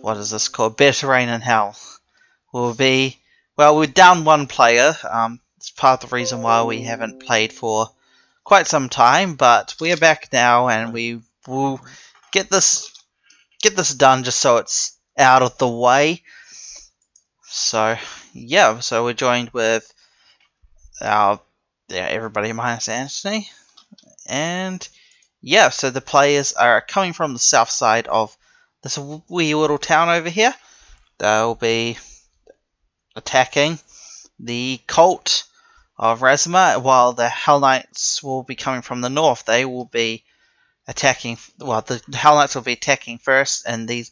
what is this called? Better Rain in Hell. Well, we're down one player. It's part of the reason why we haven't played for quite some time, but we are back now, and we will get this done just so it's out of the way. So yeah, so we're joined with everybody minus Anthony, and yeah, so the players are coming from the south side of this wee little town over here. They'll be attacking the cult of Razma, while the Hell Knights will be coming from the north. They will be attacking. Well, the Hell Knights will be attacking first, and these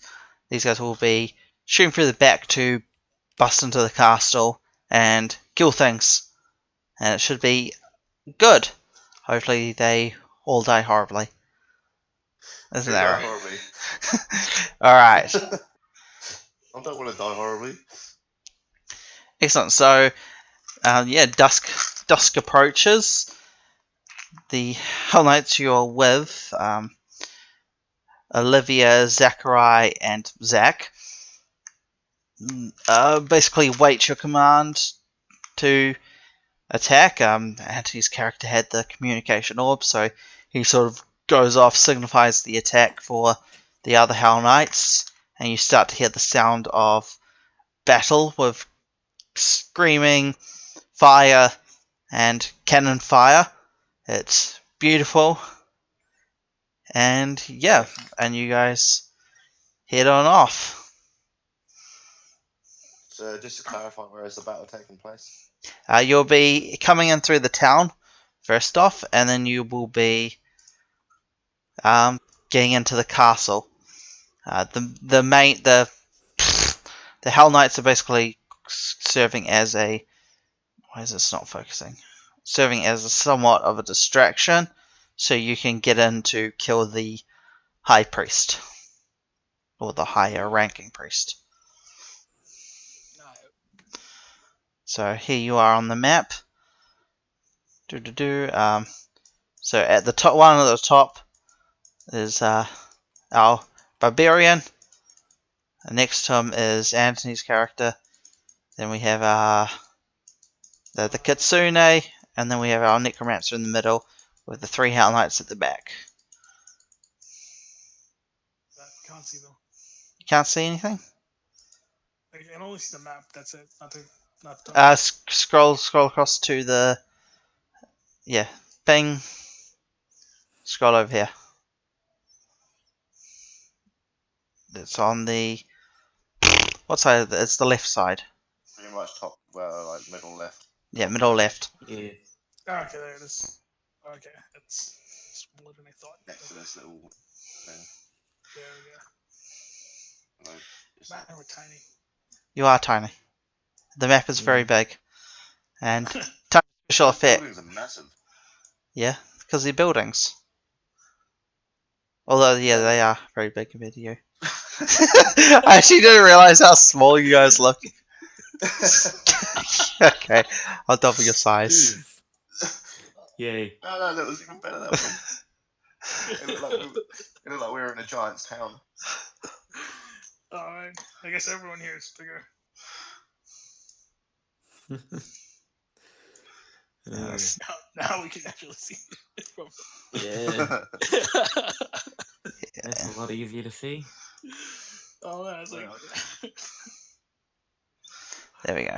guys will be shooting through the back to bust into the castle and kill things. And it should be good. Hopefully, they all die horribly. Isn't that right? All right. I don't want to die horribly. Excellent. So, yeah, dusk approaches. The Hell Knights you're with, Olivia, Zachary, and Zach, basically wait your command to attack. Anthony's character had the communication orb, so he sort of goes off, signifies the attack for the other Hell Knights, and you start to hear the sound of battle with screaming, fire, and cannon fire. It's beautiful. And yeah, and you guys head on off. So just to clarify, where is the battle taking place? You'll be coming in through the town first off, and then you will be getting into the castle. The Hell Knights are basically serving as a... Why is this not focusing? Serving as somewhat of a distraction, so you can get in to kill the High Priest. Or the higher ranking priest. So here you are on the map. So at the top, one at the top is our barbarian. And next to him is Anthony's character. Then we have the kitsune, and then we have our necromancer in the middle, with the 3 Hell Knights at the back. I can't see them. You can't see anything? I can only see the map. That's it. Not scroll across to the... Yeah, bing. Scroll over here. It's on the... What side? It's the left side. Pretty much top, well, like middle left. Yeah, middle left. Yeah. Okay, there it is. Okay, it's smaller than I thought. Next to this little thing. There we go. Man, we're tiny. You are tiny. The map is very big. And tiny special effect. Buildings are massive. Yeah, because they're buildings. Although, yeah, they are very big compared to you. I actually didn't realise how small you guys look. Okay, I'll double your size. Yay. No, that was even better. That one. It looked like we were in a giant's town. Alright, I guess everyone here is bigger. Yes. Now we can actually see it from... Yeah. That's a lot easier to see. Oh, man, it's like... There we go.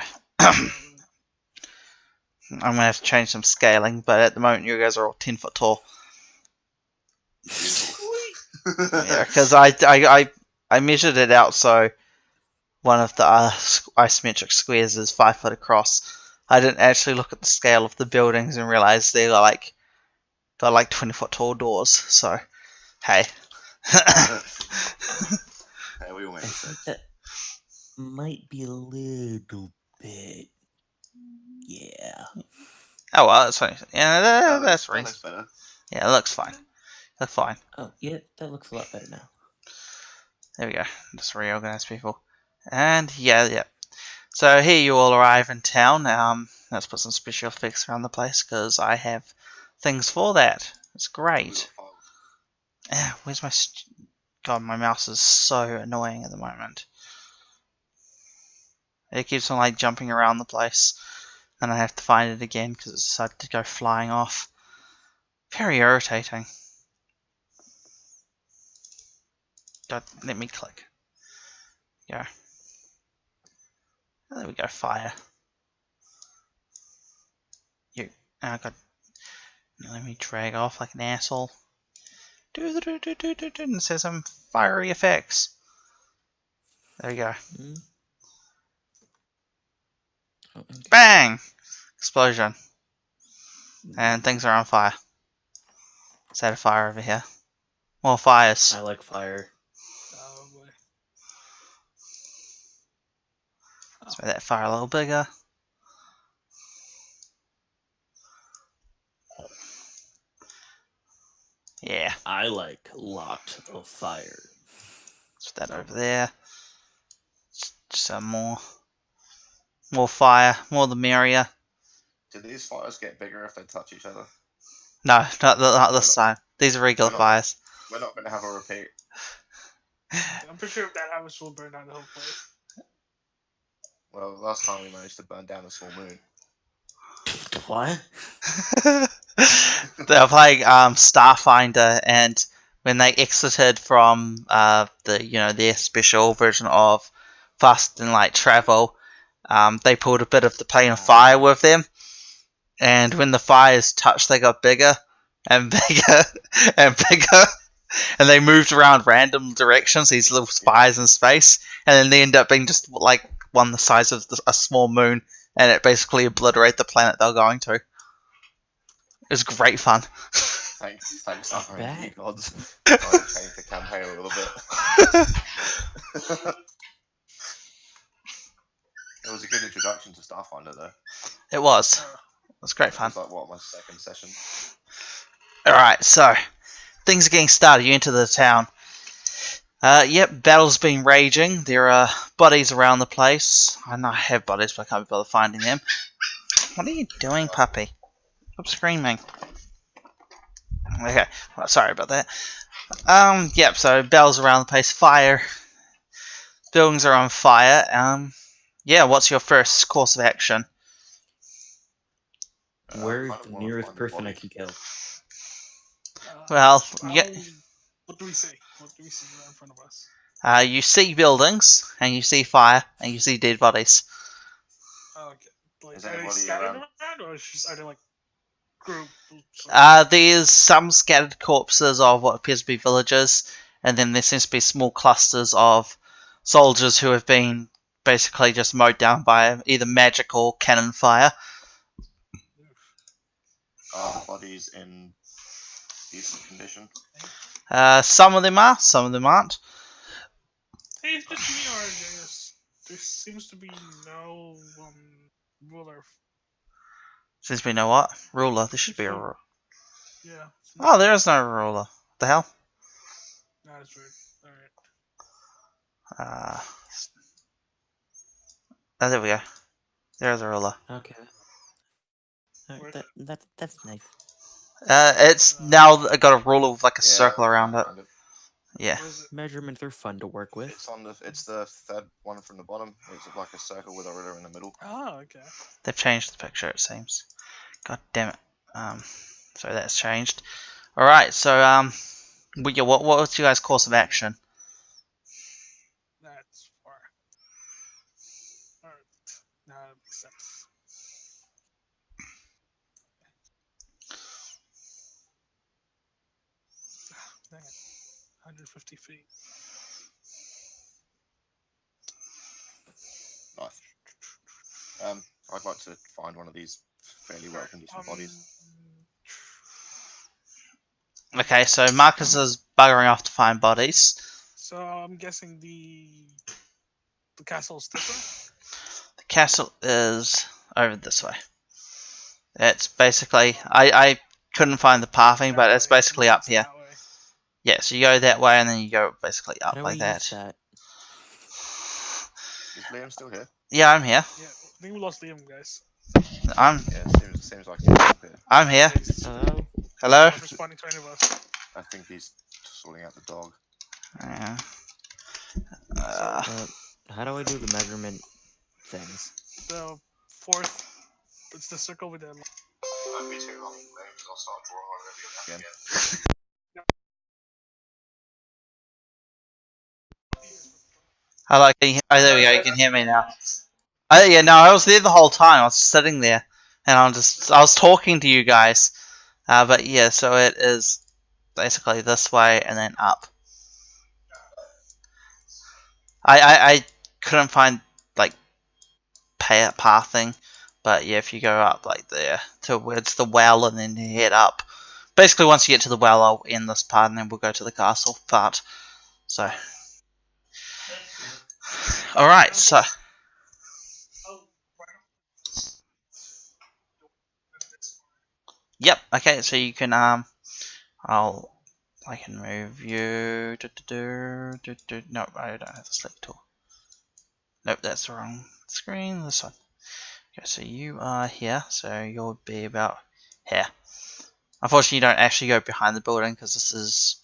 I'm going to have to change some scaling, but at the moment you guys are all 10 foot tall. Yeah, because I measured it out, so one of the isometric squares is 5 foot across. I didn't actually look at the scale of the buildings and realize they got like 20 foot tall doors. So, hey. Hey, we all make I mistakes. think that might be a little bit. Yeah. Oh well, that's funny. Yeah, that's that right. looks better. Yeah, it looks fine. Looks fine. Oh, yeah, that looks a lot better now. There we go. Just reorganize people. And yeah. So here you all arrive in town. Let's put some special effects around the place because I have things for that. It's great. Where's my God, my mouse is so annoying at the moment. It keeps on like jumping around the place, and I have to find it again because it decided to go flying off. Very irritating. God, let me click. Go. There we go. Fire. You. Oh God. Let me drag off like an asshole. And it says some fiery effects. There we go. Mm. Oh, okay. Bang! Explosion. And things are on fire. Set a fire over here. More fires. I like fire. Oh boy. Let's make that fire a little bigger. Yeah. I like lot of fire. Let's put that over there. Just some more. More fire. More the merrier. Do these fires get bigger if they touch each other? No, not this time. These are regular fires. We're not going to have a repeat. I'm pretty sure if that happens, we'll burn down the whole place. Well, last time we managed to burn down a small moon. What? They're playing Starfinder, and when they exited from their special version of Fast and Light Travel, they pulled a bit of the plane of fire with them, and when the fires touched, they got bigger and bigger and bigger, and they moved around random directions. These little fires in space, and then they end up being just like one the size of a small moon, and it basically obliterated the planet they're going to. It was great fun. Thanks, RNG gods. Bet. Trying to change the campaign a little bit. It was a good introduction to Starfinder, though. It was. It was great It fun. was like, what, my second session? Alright, so things are getting started. You enter the town. Yep, battle's been raging. There are bodies around the place. I know I have bodies, but I can't be bothered finding them. What are you doing, puppy? Stop screaming. Okay, well, sorry about that. Yep, so battle's around the place. Fire. Buildings are on fire. Yeah, what's your first course of action? Where's I don't the wanna nearest find the person I body. can kill? Well, What do we see? What do we see right in front of us? you see buildings, and you see fire, and you see dead bodies. Oh, okay. Like, Is are they anybody scattered around? around, or are they like groups? There's some scattered corpses of what appears to be villagers, and then there seems to be small clusters of soldiers who have been basically just mowed down by either magic or cannon fire. Are the bodies in decent condition? Some of them are, some of them aren't. Hey, it's just me, or there seems to be no ruler. Seems to be no what? Ruler. There should be a ruler. Yeah. Oh, there is no ruler. What the hell? That's weird. Alright. Oh, there we go. There's a ruler. Okay. Where- That's nice. It's now got a ruler with like a Yeah, circle around it. kind of. Yeah. Where is it? Measurements are fun to work with. It's the third one from the bottom. It's like a circle with a ruler in the middle. Oh, okay. They've changed the picture, it seems. God damn it. So that's changed. Alright, so, what was your guys' course of action? That's far. Alright. Now that makes sense. Dang it. 150 feet. Nice. I'd like to find one of these fairly well conditioned bodies. Okay, so Marcus is buggering off to find bodies. So I'm guessing the castle's this way? The castle is over this way. It's basically, I couldn't find the pathing, but That it's way. basically up here. That way. Yeah, so you go that way and then you go basically up How do like we that. use that? Is Liam still here? Yeah, I'm here. Yeah, I think we lost Liam, guys. I'm Yeah, seems like he's still here. I'm here. He's Hello? Hello? not responding to any of us. I think he's sorting out the dog. Yeah. How do I do the measurement thing? The fourth, it's the circle with the line. Won't be too long, because I'll start drawing on it again. Hello, can you, oh, there we go. You can hear me now. Oh yeah, no, I was there the whole time. I was sitting there, and I was talking to you guys. But yeah, so it is basically this way and then up. I couldn't find like pathing, but yeah, if you go up like there towards the well and then head up. Basically, once you get to the well, I'll end this part and then we'll go to the castle part. So, all right, so. Yep. Okay. So you can I can move you. No, I don't have the select tool. Nope, that's the wrong screen. This one. Okay, so you are here. So you'll be about here. Unfortunately, you don't actually go behind the building because this is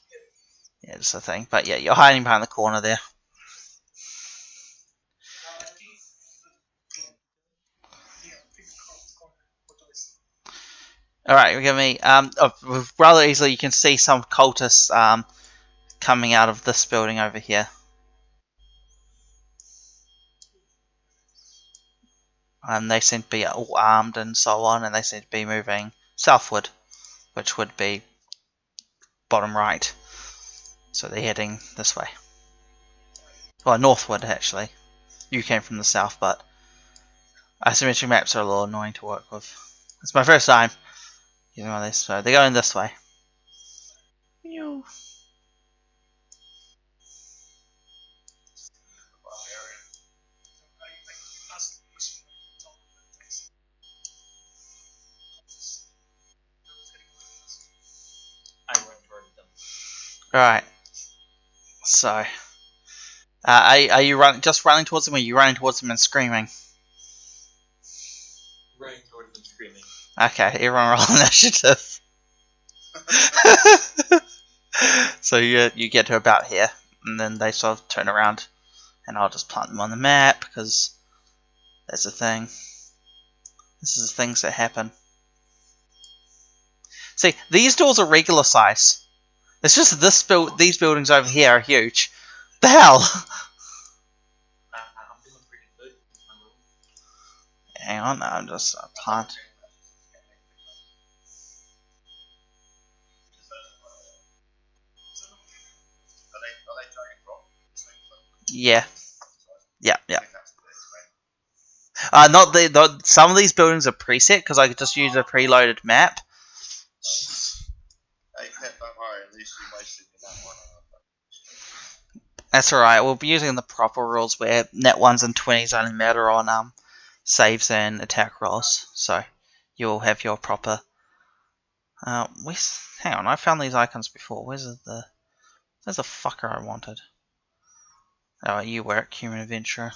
it's a thing. But yeah, you're hiding behind the corner there. All right, give me rather easily. You can see some cultists coming out of this building over here. They seem to be all armed and so on, and they seem to be moving southward, which would be bottom right. So they're heading this way. Well, northward actually. You came from the south, but asymmetry maps are a little annoying to work with. It's my first time using one of these, so they're going this way. Alright. So, are you just running towards them, or are you running towards them and screaming? Running towards them screaming. Okay, everyone roll initiative. So you get to about here, and then they sort of turn around, and I'll just plant them on the map, because that's a thing. This is the things that happen. See, these doors are regular size. It's just these buildings over here are huge. The hell? I'm doing pretty good. Hang on, I'm just plant. Yeah, yeah. Not some of these buildings are preset because I could just use a preloaded map. Hey, Pet, don't worry, at least you wasted that one. That's alright. We'll be using the proper rules where net 1s and 20s only matter on saves and attack rolls. So you'll have your proper. Hang on, I found these icons before. Where's the fucker I wanted? Oh, you work, human adventurer.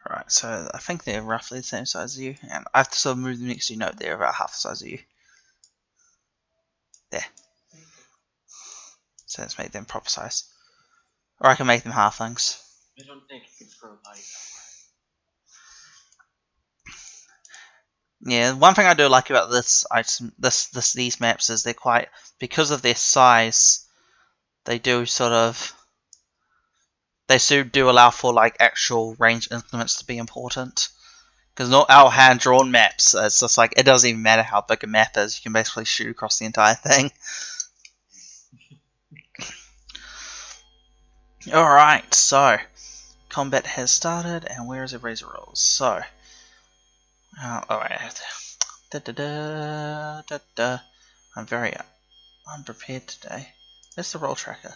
Alright, so I think they're roughly the same size as you, and I have to sort of move them next to you. No, they're about half the size of you. There. So let's make them proper size. Or I can make them halflings. I don't think you can throw light. Yeah, one thing I do like about these maps is they're quite, because of their size, they do allow for like actual range increments to be important. Because not our hand drawn maps, it's just like it doesn't even matter how big a map is, you can basically shoot across the entire thing. Alright, so combat has started, and where is everybody's rolls? So, alright, I'm very unprepared today. Where's the roll tracker?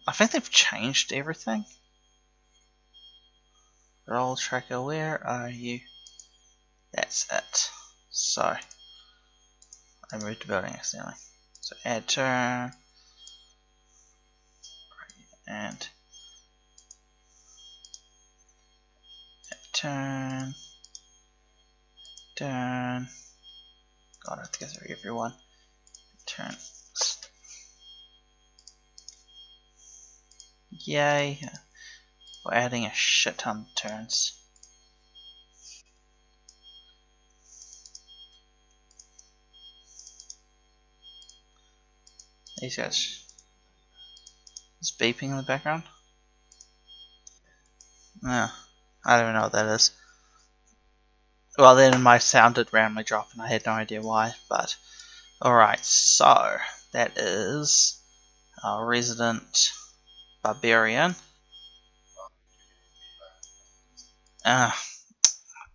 I think they've changed everything. Roll tracker, where are you? That's it. So, I moved the building accidentally. So add turn, and add turn, Turn. God, I have to go through everyone. Turn. Yay. We're adding a shit ton of turns. These guys. Is beeping in the background? No. I don't even know what that is. Well, then my sound did randomly drop and I had no idea why, but alright, so that is our resident barbarian. Ah,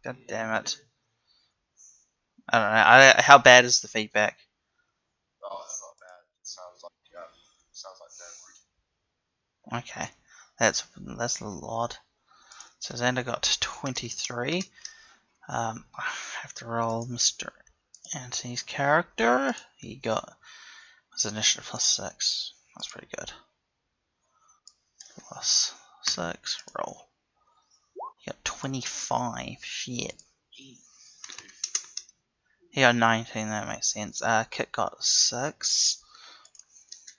god damn it. I don't know. How bad is the feedback? Oh, it's not bad. It sounds like that. Okay, that's a little odd. So Xander got 23. I have to roll Mr. Anthony's character. He got his initiative plus 6. That's pretty good. Plus 6. Roll. He got 25. Shit. He got 19. That makes sense. Kit got 6.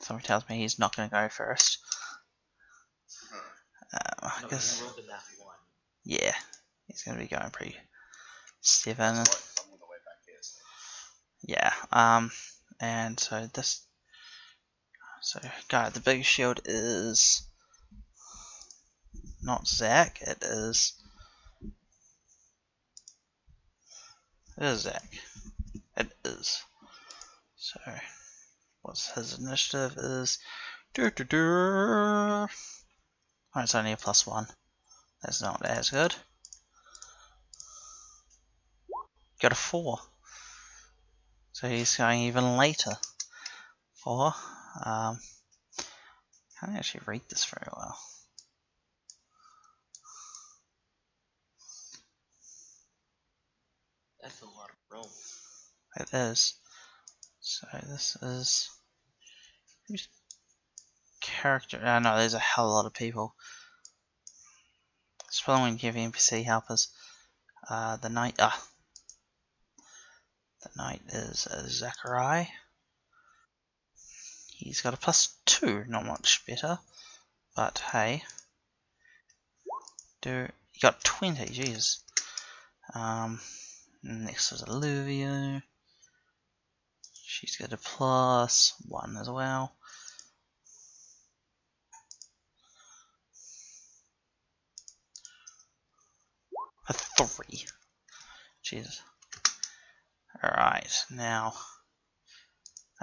Somebody tells me he's not going to go first. I No, guess. you rolled the nat 1. Yeah. He's going to be going pretty 7. I'm on the way back here. So. Yeah. And so this. So, guy, the big shield is not Zach. It is Zach. It is. So, what's his initiative is? Oh, it's only a +1. That's not as good. Got a 4. So he's going even later. 4. Can't actually read this very well. That's a lot of roll. It is. So this is whose character? Oh no, there's a hell of a lot of people. It's probably when you give NPC helpers. The knight. The knight is Zachariah. He's got a +2, not much better, but hey. You got 20, jeez. Next is Olivia. She's got a +1 as well. A 3. Jesus. Alright, now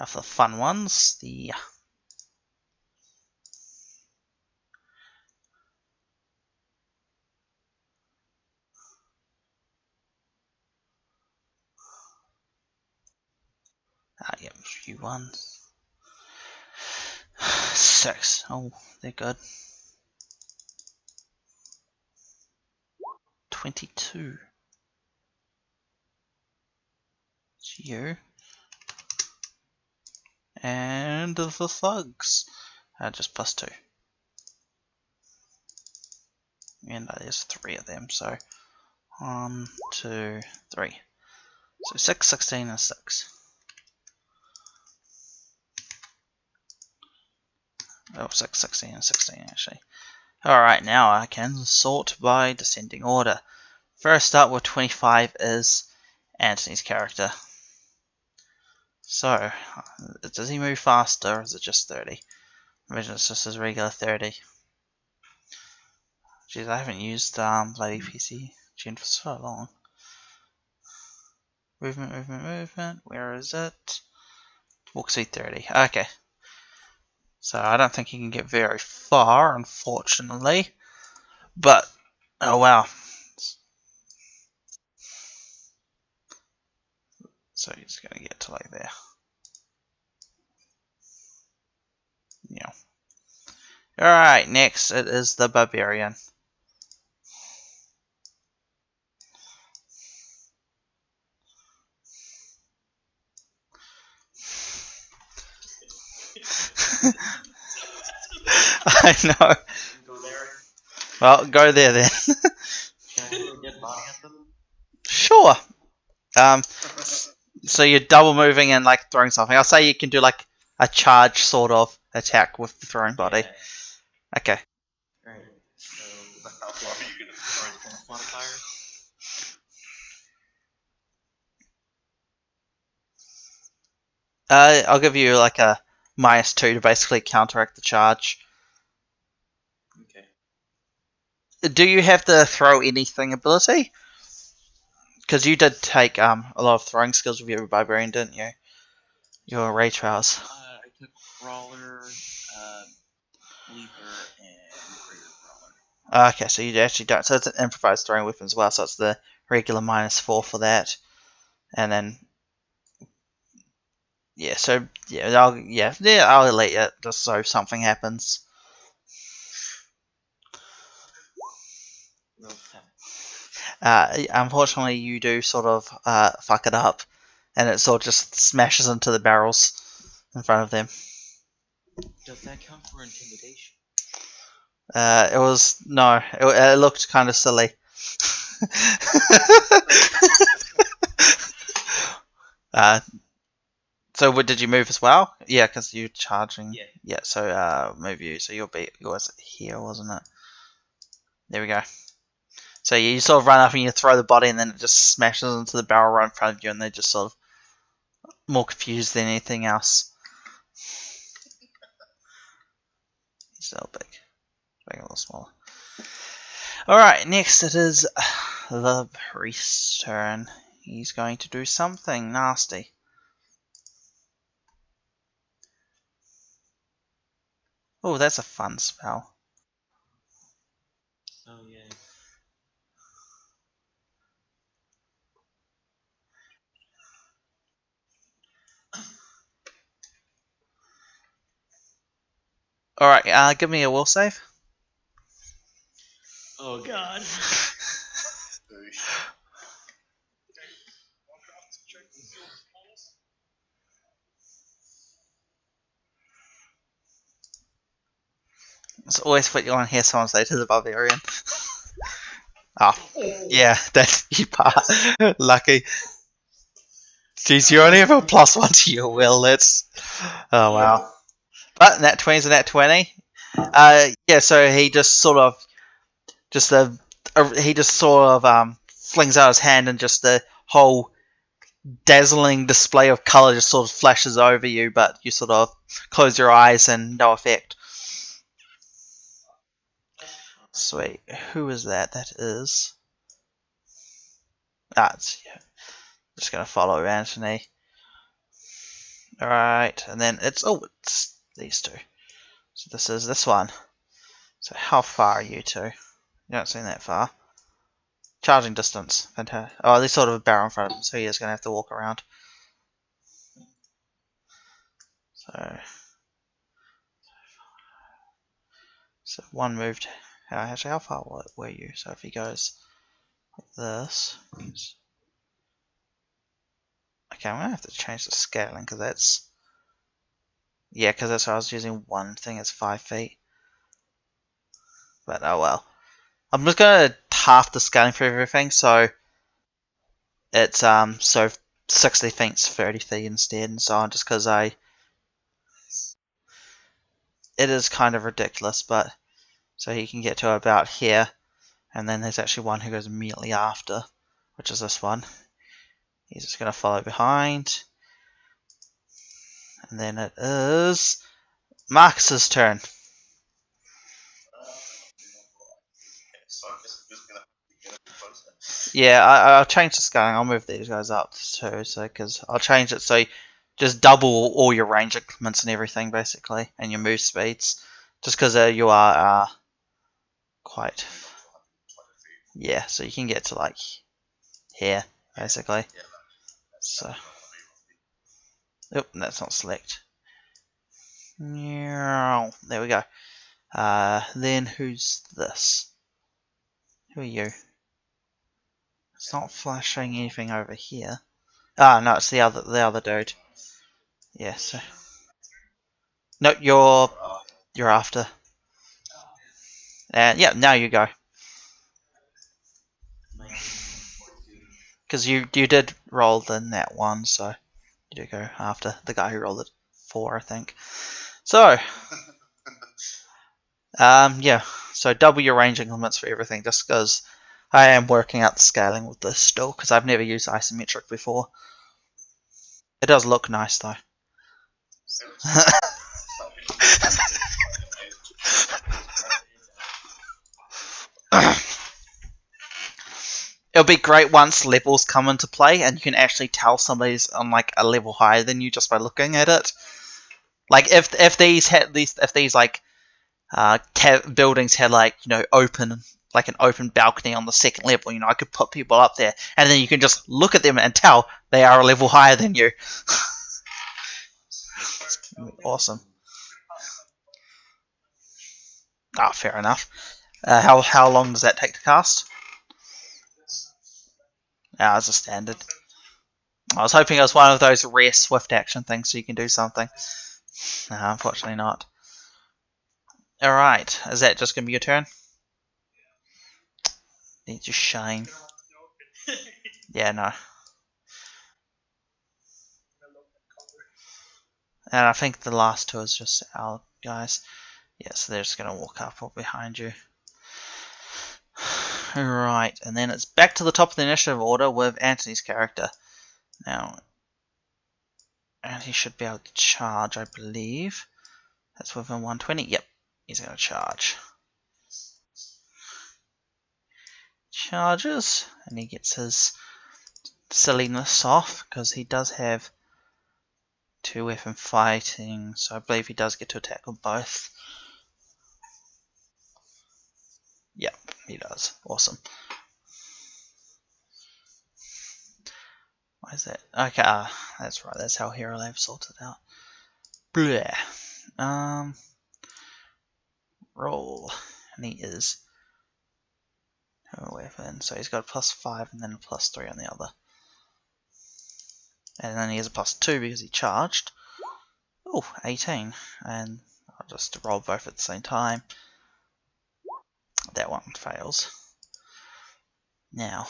for the fun ones, the yeah, a few ones. 6. Oh, they're good. 22. It's you. And the thugs. Just +2. And there's 3 of them, so 1, 2, 3. So 6, 16, and 6. Oh, 6, 16, and 16 actually. Alright, now I can sort by descending order. First up with 25 is Anthony's character. So, does he move faster or is it just 30? Imagine it's just his regular 30. Jeez, I haven't used bloody PC Gen for so long. Movement, movement, movement. Where is it? Walk speed 30. Okay. So I don't think he can get very far, unfortunately. But, oh wow. So he's going to get to like there. Yeah. Alright, next it is the barbarian. I know. Go there. Well, go there then. Can I throw a dead body at them? Sure. So you're double moving and like throwing something. I'll say you can do like a charge sort of attack with the throwing body. Yeah. Okay. Alright. So how far are you gonna throw the modifier? I'll give you like a -2 to basically counteract the charge. Okay. Do you have the throw anything ability? Because you did take a lot of throwing skills with your barbarian, didn't you? Your ray trials. I took Brawler, Leaper, and Greater Brawler. Okay, so you actually don't. So it's an improvised throwing weapon as well. So it's the regular -4 for that, and then yeah. So yeah, I'll let you just so something happens. Roll 10. Unfortunately, you do sort of fuck it up, and it sort of just smashes into the barrels in front of them. Does that count for intimidation? It was no. It looked kind of silly. So what did you move as well? Yeah, because you're charging. Yeah. Yeah. So move you. So yours here, wasn't it? There we go. So you sort of run up and you throw the body, and then it just smashes into the barrel right in front of you, and they're just sort of more confused than anything else. It's a little big. Make it a little smaller. Alright, next it is the priest's turn. He's going to do something nasty. Oh, that's a fun spell. Oh yeah. Alright, give me a will save. Oh god. It's always what you want to hear someone say to the barbarian. Oh, yeah, that's you part. Lucky. Jeez, you only have a +1 to your will. That's oh wow. But nat 20's a nat 20. Yeah. So he just sort of flings out his hand, and just the whole dazzling display of color just sort of flashes over you. But you sort of close your eyes and no effect. Sweet. Who is that? That is. It's yeah. Just gonna follow Anthony. Alright, and then it's these two. So this is this one. So how far are you two? You don't seem that far. Charging distance. Fantastic. Oh, there's sort of a barrel in front of him, so he is gonna have to walk around. So one moved. Actually, how far were you? So if he goes like this. Okay, I'm gonna have to change the scaling because that's. Yeah, because that's why I was using one thing as 5 feet. But oh well. I'm just gonna half the scaling for everything, so it's so 60 feet's 30 feet instead, and so on. Just because it is kind of ridiculous, but so he can get to about here, and then there's actually one who goes immediately after, which is this one. He's just gonna follow behind, and then it is Marcus's turn. Yeah, I'll change the scaling. I'll move these guys up too, so because I'll change it so you just double all your range increments and everything basically, and your move speeds, just because you are quite. Yeah, so you can get to like here basically. So, oop, that's not select. There we go. Then who's this? Who are you? It's not flashing anything over here. Ah, no, it's the other dude. Yeah, so. No, you're after. And yeah, now you go. Because you did roll the nat 1, so you do go after the guy who rolled it 4, I think. So, yeah. So double your range increments for everything, just because I am working out the scaling with this still, because I've never used isometric before. It does look nice though. It'll be great once levels come into play and you can actually tell somebody's on like a level higher than you just by looking at it. Like if these had these like buildings had like open like an open balcony on the second level, I could put people up there and then you can just look at them and tell they are a level higher than you. Awesome. Ah, fair enough. How long does that take to cast? As a standard. I was hoping it was one of those rare swift action things so you can do something. No, unfortunately not. Alright, is that just going to be your turn? Need to shine. Yeah, no. And I think the last two is just our guys. Yeah, so they're just going to walk up or behind you. Right, and then it's back to the top of the initiative order with Anthony's character. Now, and he should be able to charge, I believe. That's within 120. Yep, he's going to charge. Charges, and he gets his silliness off because he does have 2 weapon fighting, so I believe he does get to attack with both. Yep, he does. Awesome. Why is that? Okay, that's right. That's how Hero Lab sorted out. Bleh. Roll, and he is a weapon, so he's got a +5 and then a +3 on the other, and then he has a +2 because he charged. Oh, 18, and I'll just roll both at the same time. That one fails. Now,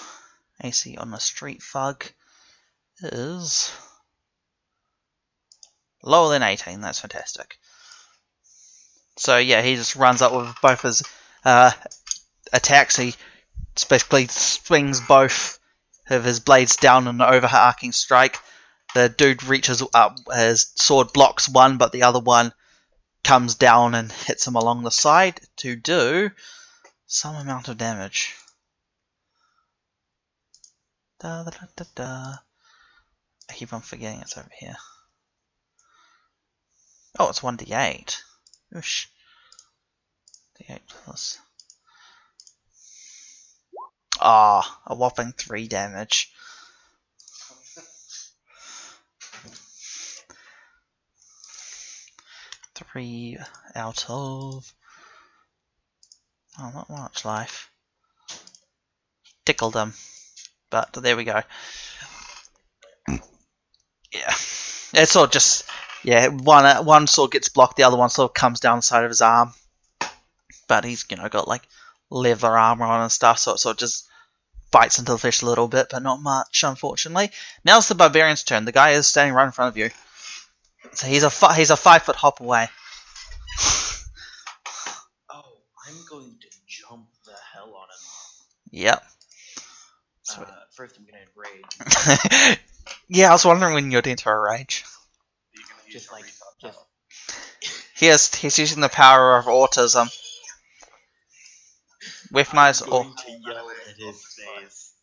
AC on the street thug is lower than 18. That's fantastic. So yeah, he just runs up with both his attacks. He basically swings both of his blades down in an overarching strike. The dude reaches up, his sword blocks one, but the other one comes down and hits him along the side to do some amount of damage. Da, da, da, da, da. I keep on forgetting it's over here. Oh, it's 1d8. Oosh. D8 plus. Ah, a whopping 3 damage. Three out of... Oh, not much life. Tickled him. But there we go. Yeah. It's sort of just... Yeah, one sword gets blocked, the other one sort of comes down the side of his arm. But he's, got like leather armor on and stuff, so it sort of just bites into the fish a little bit, but not much, unfortunately. Now it's the barbarian's turn. The guy is standing right in front of you. So he's a 5-foot hop away. Oh, I'm going to jump the hell on him. Yep. First, I'm gonna rage. Yeah, I was wondering when you'd enter a rage. He's using the power of autism. Weaponize I'm going to yell at his face,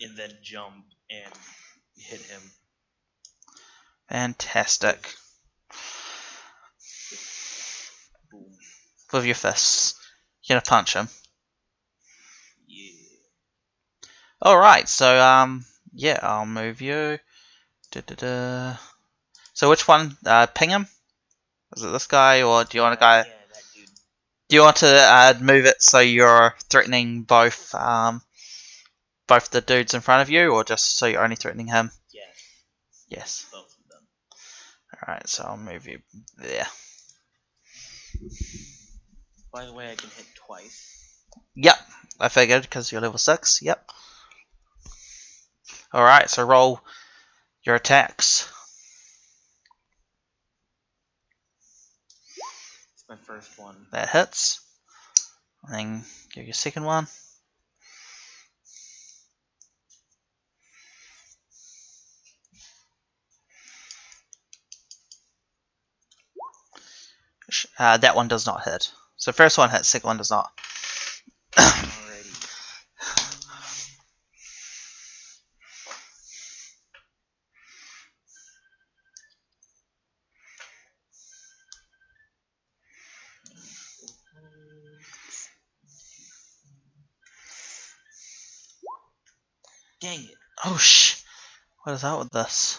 and then jump and hit him. Fantastic. Boom. With your fists. You're gonna punch him. Yeah. Alright, so, yeah, I'll move you. Da-da-da. So which one? Ping him? Is it this guy, or do you want a guy... Yeah, that dude. Do you want to move it so you're threatening both the dudes in front of you, or just so you're only threatening him? Yes. Yes. Both of them. Alright, so I'll move you there. By the way, I can hit twice. Yep, I figured, because you're level 6, yep. Alright, so roll your attacks. It's my first one. That hits. And then give your second one. That one does not hit. So first one hits, second one does not. Alrighty. Dang it. Oh what is that with this?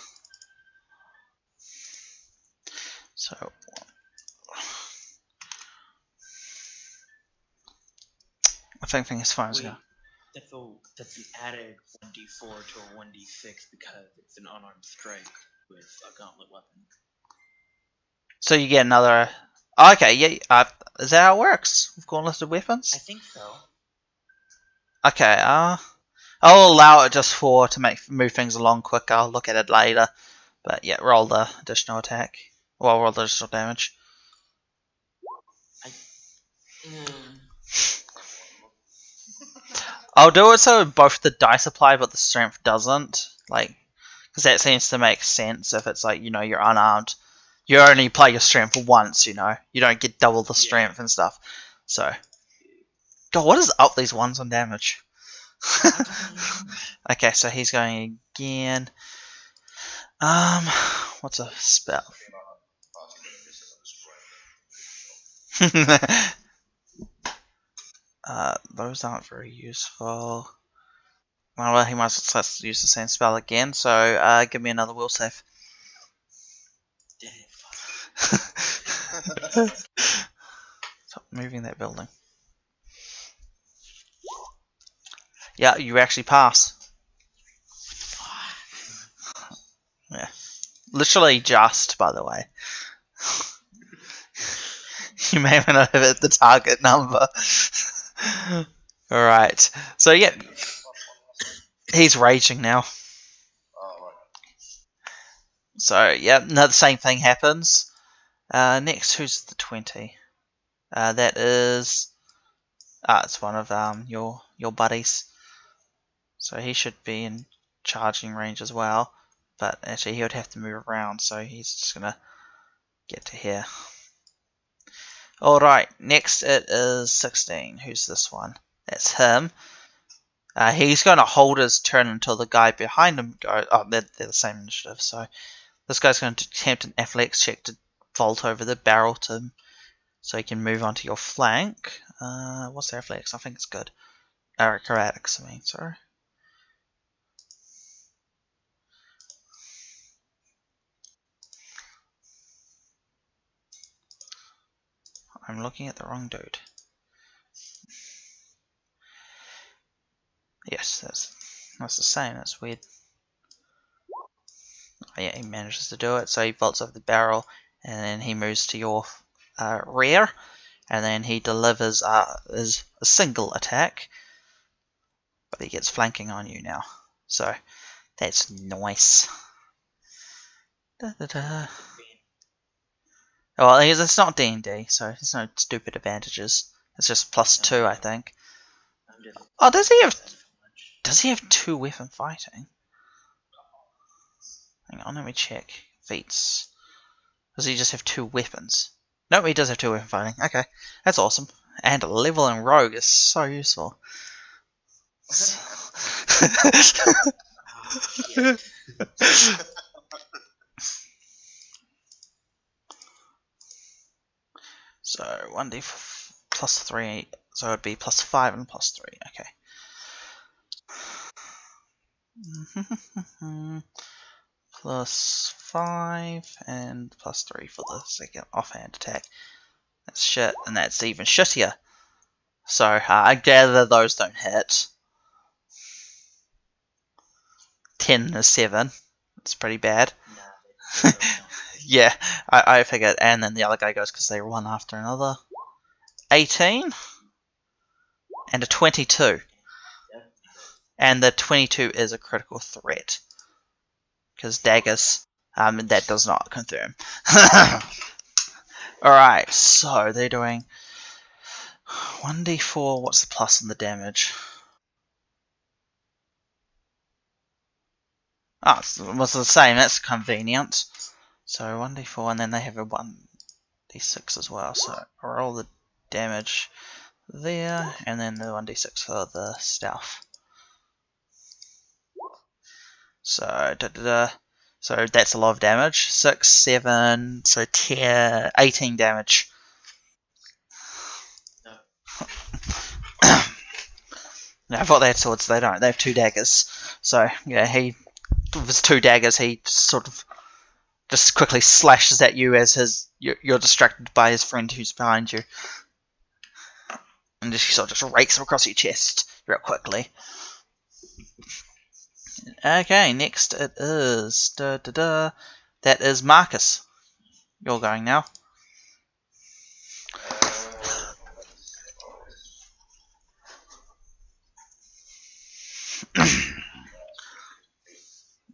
So I think is fine. Wait, that's an added 1d4 to a 1d6 because it's an unarmed strike with a gauntlet weapon. So you get another. Oh, okay, yeah. Is that how it works with gauntlets weapons? I think so. Okay. I'll allow it just to move things along quicker. I'll look at it later. But yeah, roll the additional attack. Well, roll the additional damage. I'll do it so both the dice apply, but the strength doesn't. Like, because that seems to make sense if it's like, you're unarmed. You only play your strength once, you don't get double the strength and stuff. So, God, what is up these ones on damage? Okay, so he's going again. What's a spell? Those aren't very useful. Well, he might as well use the same spell again, so give me another will save. Stop moving that building. Yeah, you actually pass. Yeah. Literally just, by the way. You may not have hit the target number. Alright. So, yeah. He's raging now. So, yeah, the same thing happens. Next, who's the 20? That is... it's one of your buddies. So he should be in charging range as well. But actually he would have to move around, so he's just going to get to here. Alright, next it is 16. Who's this one? That's him. He's going to hold his turn until the guy behind him goes... Oh, they're the same initiative, so... This guy's going to attempt an athletics check to vault over the barrel so he can move onto your flank. What's the athletics? I think it's good. Acrobatics, I mean, sorry. I'm looking at the wrong dude. Yes, that's the same. That's weird. Oh, yeah, he manages to do it. So he vaults over the barrel, and then he moves to your rear, and then he delivers a single attack, but he gets flanking on you now. So that's nice. Well, it's not D&D, so there's no stupid advantages. It's just +2, I think. Oh, does he have 2 weapon fighting? Hang on, let me check. Feats. Does he just have 2 weapons? No, he does have 2 weapon fighting. Okay, that's awesome. And level in rogue is so useful. So 1d +3, so it'd be +5 and +3. Okay. +5 and +3 for the second offhand attack. That's shit, and that's even shittier. So I gather those don't hit. 10 is 7. That's pretty bad. Yeah, I figured. And then the other guy goes because they one after another. 18 and a 22. And the 22 is a critical threat. Because daggers, that does not confirm. Alright, so they're doing 1d4, what's the plus on the damage? Oh, it was the same, that's convenient. So 1d4, and then they have a 1d6 as well, so I'll roll the damage there, and then the 1d6 for the stealth. So, so that's a lot of damage. 6, 7, so 10, 18 damage. No, I thought they had swords, they don't. They have 2 daggers. So, yeah, with his 2 daggers, he sort of just quickly slashes at you as you're distracted by his friend who's behind you. And just rakes him across your chest real quickly. Okay, next it is... That is Marcus. You're going now.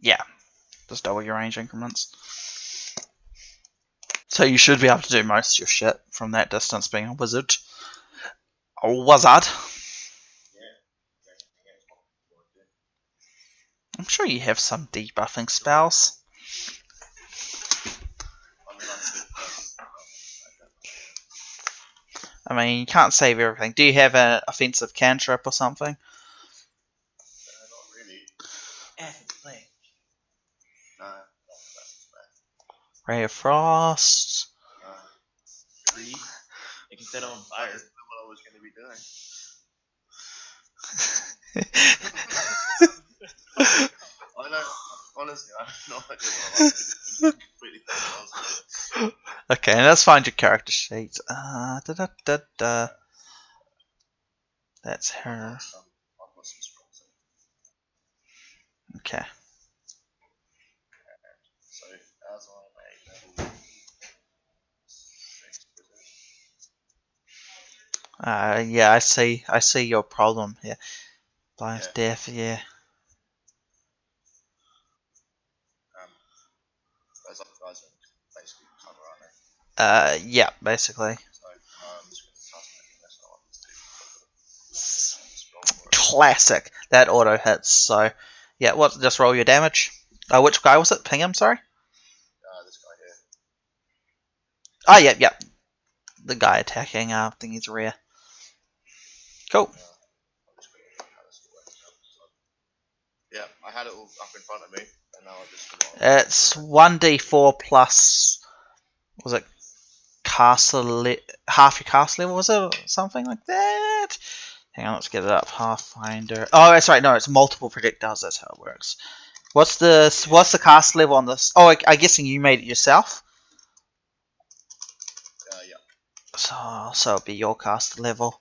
Yeah, just double your range increments. So you should be able to do most of your shit from that distance being a wizard. A wizard. I'm sure you have some debuffing spells. I mean, you can't save everything. Do you have an offensive cantrip or something? Not really. No. Ray of Frost. Tree. It can set on fire. That's what I was going to be doing. I know. Honestly, I have no idea what I was completely thinking I was doing. Okay, let's find your character sheet. That's her. I've got some scrolls in. Okay. So, as I'm a level 6 wizard. Yeah, I see your problem here. Blind death, yeah. Those other guys are basically cover, aren't they? Yeah, basically. So, I'm just going to cast it unless I want to do Classic. That auto hits. So, yeah. What? Just roll your damage. Which guy was it? Pingham. Sorry. this guy here. Oh, yeah, yeah. The guy attacking. I think he's rear. Cool. I'm just going to look how this works out. So, yeah, I had it all up in front of me, and now I just forgot. It's 1d4 plus. Was it half your cast level? Was it or something like that? Hang on, let's get it up. Pathfinder. Oh, that's right. No, it's multiple projectiles. That's how it works. What's the cast level on this? Oh, I'm guessing you made it yourself. Yeah. So it'll be your cast level.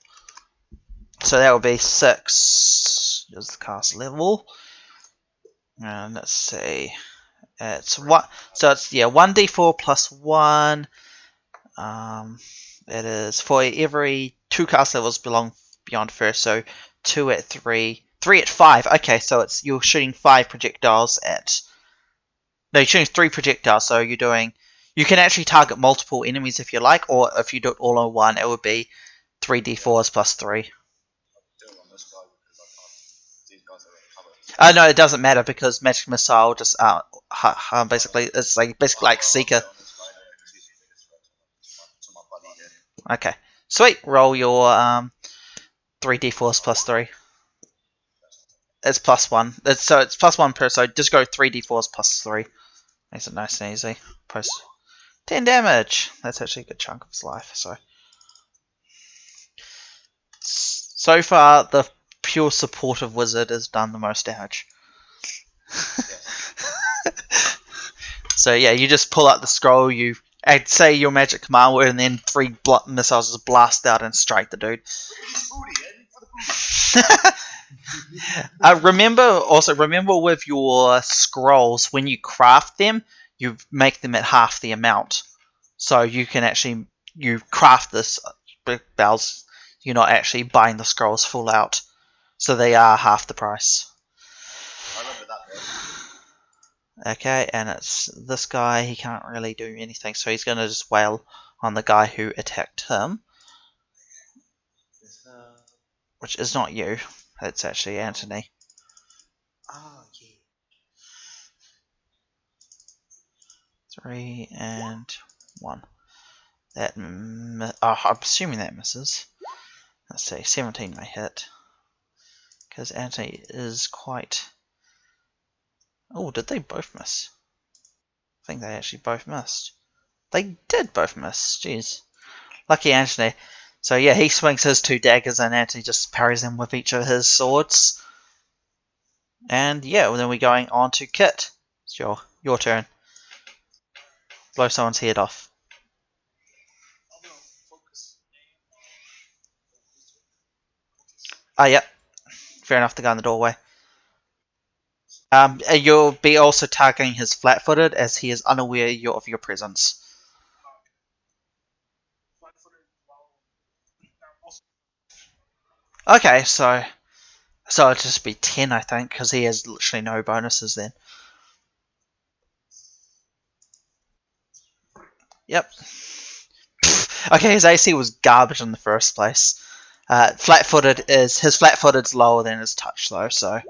So that would be 6. Is the cast level. And let's see. It's what? So it's 1d4 plus 1. It is for every 2 cast levels belong beyond first. So 2 at 3, 3 at 5. Okay, so you're shooting 5 projectiles at. No, you're shooting 3 projectiles. So you're doing. You can actually target multiple enemies if you like, or if you do it all on one, it would be 3d4s plus 3. Do it on this guy because I can't. These guys are in cover. No, it doesn't matter because magic missile just basically it's basically like Seeker. Okay, sweet. Roll your 3d4s plus 3. It's plus 1. It's plus 1 per. So just go 3d4s plus 3. Makes it nice and easy. Post 10 damage. That's actually a good chunk of his life. So far, the pure supportive wizard has done the most damage. So yeah, you just pull out the scroll, I'd say your magic command word, and then 3 missiles just blast out and strike the dude. Remember with your scrolls, when you craft them, you make them at half the amount. So you can actually, you craft this bells, you're not actually buying the scrolls full out. So they are half the price. Okay, and it's this guy. He can't really do anything, so he's going to just wail on the guy who attacked him, which is not you. It's actually Anthony. Oh, yeah. 3 and 1. I'm assuming that misses. Let's see, 17 may hit. Because Anthony is quite... Oh, did they both miss? I think they actually both missed. They did both miss. Jeez. Lucky Anthony. So yeah, he swings his 2 daggers and Anthony just parries them with each of his swords. And yeah, well, then we're going on to Kit. It's your turn. Blow someone's head off. Ah, yep. Fair enough, the guy in the doorway. You'll be also targeting his flat-footed as he is unaware of your presence. Okay, so it'll just be 10, I think, because he has literally no bonuses then. Yep. Okay, his AC was garbage in the first place. His flat-footed's lower than his touch though, so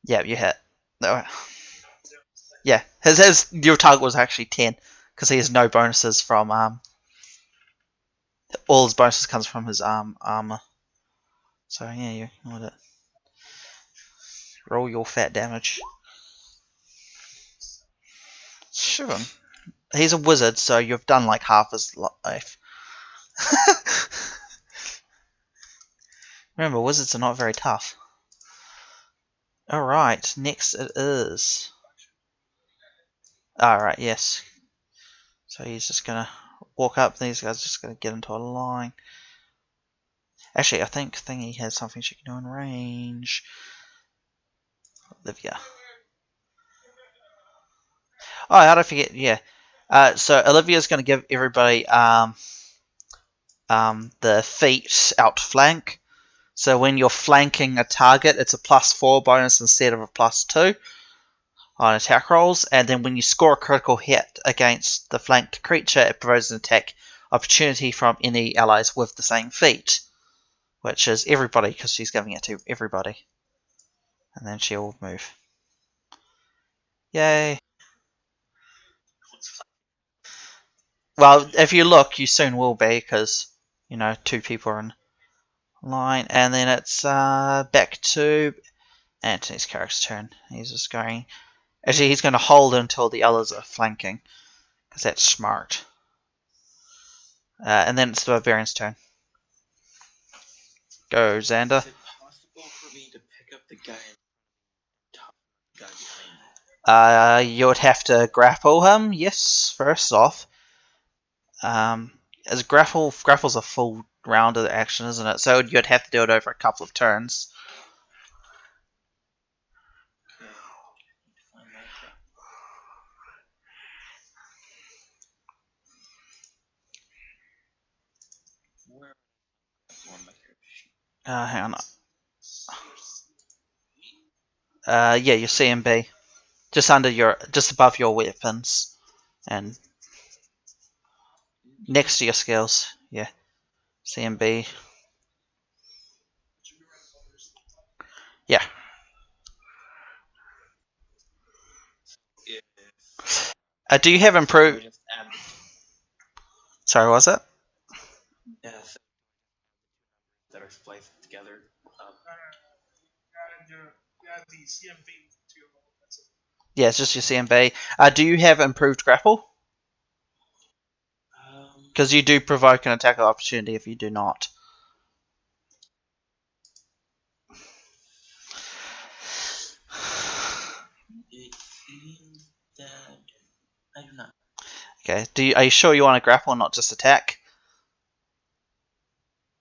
yeah, you hit. No. Yeah, your target was actually 10 because he has no bonuses from all his bonuses comes from his armor. So yeah, you ignored it. Roll your fat damage. 7. He's a wizard, so you've done like half his life. Remember, wizards are not very tough. Alright, next it is... Alright, yes. So he's just gonna walk up, these guys are just gonna get into a line. Actually, I think Thingy has something she can do in range. Olivia. Oh, how did I forget? Yeah. So Olivia's gonna give everybody the feat outflank. So when you're flanking a target, it's a +4 bonus instead of a +2 on attack rolls. And then when you score a critical hit against the flanked creature, it provides an attack opportunity from any allies with the same feat, which is everybody because she's giving it to everybody. And then she'll move. Yay. Well, if you look, you soon will be because, 2 people are in line. And then it's back to Anthony's character's turn. He's just going... Actually, he's going to hold until the others are flanking, because that's smart. And then it's the Barbarian's turn. Go, Xander. Is it possible for me to pick up the guy and top the guy behind me? You would have to grapple him, yes, first off. As grapple's a full round of the action, isn't it? So you'd have to do it over a couple of turns. Hang on. Yeah, your CMB. Just above your weapons. And next to your skills. Yeah. CMB. Yeah. Do you have improved... Sorry, what was it? Yeah, so that are spliced together. The CMB to your level. That's it. Yeah, it's just your CMB. Do you have improved grapple? Because you do provoke an attack of opportunity if you do not. It seems that I do not. Okay. Are you sure you want to grapple and not just attack?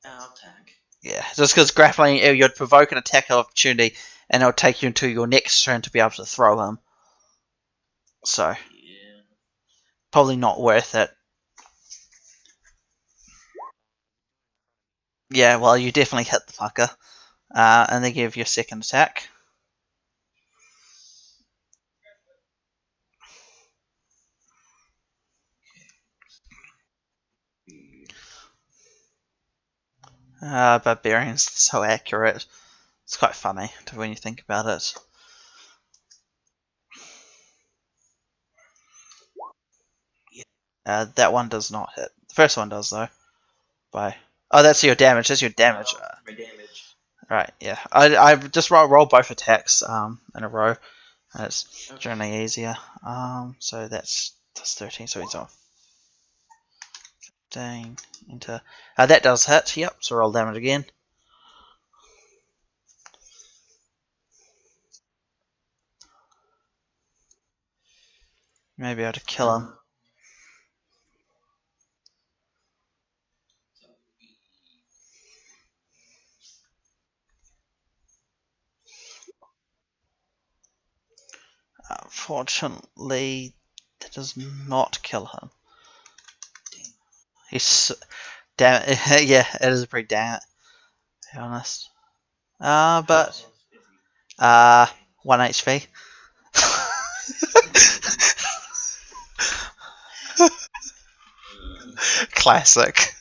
I'll attack. Yeah, just because grappling, you'd provoke an attack of opportunity, and it'll take you into your next turn to be able to throw him. So, Yeah. probably not worth it. Yeah, well, you definitely hit the fucker. And they give you a second attack. Barbarians are so accurate. It's quite funny when you think about it. That one does not hit. The first one does though. Oh, that's your damage. That's your damage. My damage. Right, yeah. I just roll both attacks in a row. And it's Okay. generally easier. So that's 13. So he's on 15 into. That does hit. Yep. So roll damage again. Maybe I have to kill him. Fortunately, that does not kill him. He's damn it. Yeah, it is a pretty damn it. To be honest. But 1 HP. Classic.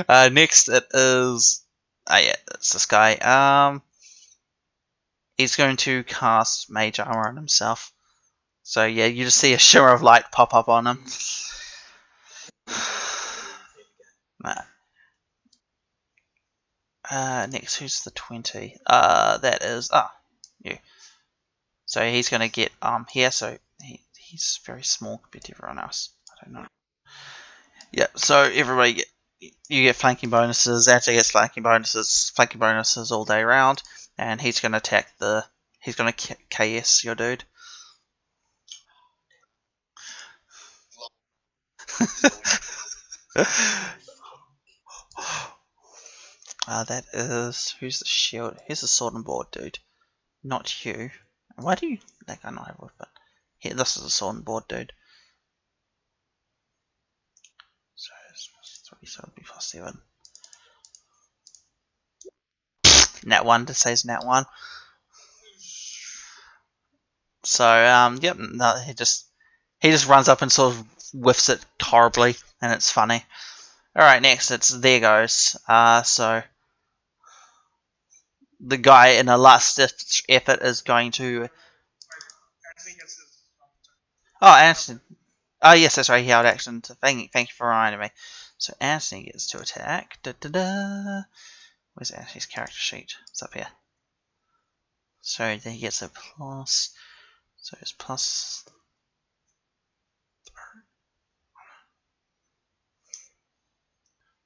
Next it is. Yeah, it's this guy. He's going to cast Mage Armor on himself. So yeah, you just see a shimmer of light pop up on him. Next, who's the 20? That is you. So he's gonna get here. So he's very small compared to everyone else. I don't know. Yeah. So everybody you get flanking bonuses. Actually gets flanking bonuses all day round, and he's gonna attack the. He's gonna KS your dude. That is who's the shield? Here's the sword and board dude, not you. Why do you that guy not have a weapon? Here, this is a sword and board dude. So it's +3, so it'll be +7. Nat 1 to say it's nat 1. So yep, no, he just runs up and sort of whiffs it horribly, and it's funny. All right, next it's there goes. So the guy in a last effort is going to. Oh, Anthony. Oh yes, that's right. He held action. Thank you for reminding me. So Anthony gets to attack. Where's Anthony's character sheet? It's up here. So then he gets a plus. So it's plus.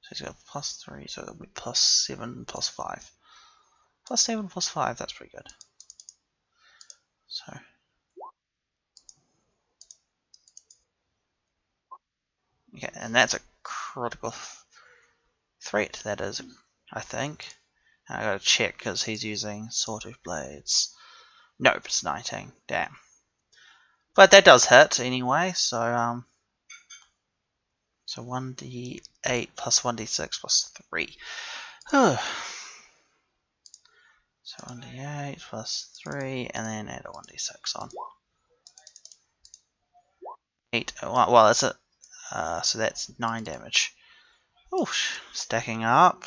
So he's got +3, so it'll be +7, +5. +7, +5, that's pretty good. So. Okay, and that's a critical threat, that is, I think. I gotta check because he's using Sawtooth Blades. Nope, it's 19. Damn. But that does hit anyway, so 1d8 plus 1d6 plus 3. So 1d8 plus 3, and then add a 1d6 on. 8. Well, that's it. So that's 9 damage. Oh, stacking up.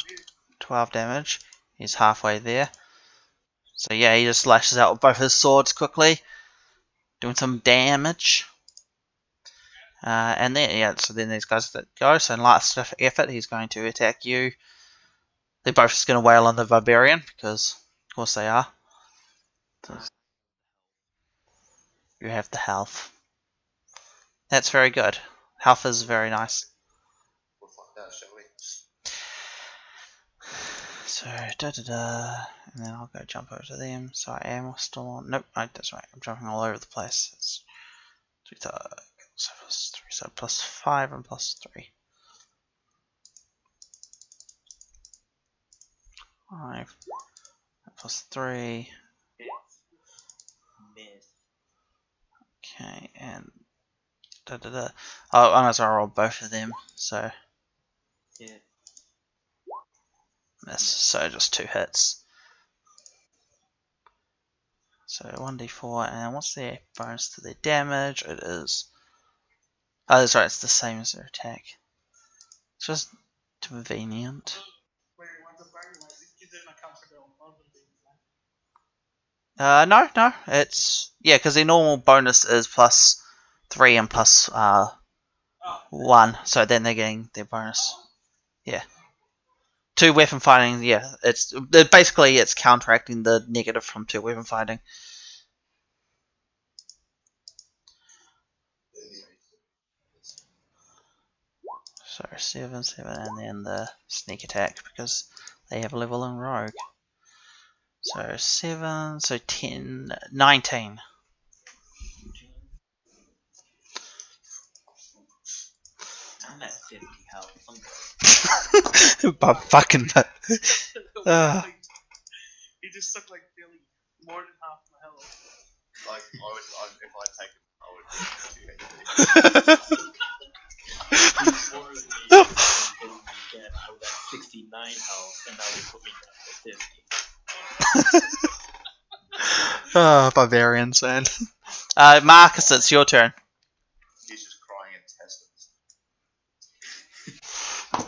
12 damage. He's halfway there. So yeah, he just lashes out with both his swords quickly, doing some damage. And then yeah, so then these guys that go. So in last effort, he's going to attack you. They're both just going to wail on the barbarian because, of course, they are. You have the health. That's very good. Health is very nice. We'll find out, shall we? So and then I'll go jump over to them. So I am still on. Nope, that's right. I'm jumping all over the place. It's 3 so +3, so +5 and +3. 5 +3. Miss. Okay, and Oh, I might as well roll both of them. So Hit. miss. So just 2 hits. So 1d4, and what's their bonus to their damage? It is. Oh, that's right. It's the same as their attack. It's just convenient. No. It's because their normal bonus is +3 and +1, so then they're getting their bonus. Yeah. 2 weapon fighting. Yeah, it's basically it's counteracting the negative from 2 weapon fighting. So 7, and then the sneak attack because they have a level in rogue. So 7, so 10, 19. I'm at 50 health. I'm good. But fucking. He just took like nearly more than half my health. Like, if I take it, I would Before they put me again, I was at 69 health, and now they put me down to 50. Barbarians, man. Marcus, it's your turn. He's just crying intestines. I'm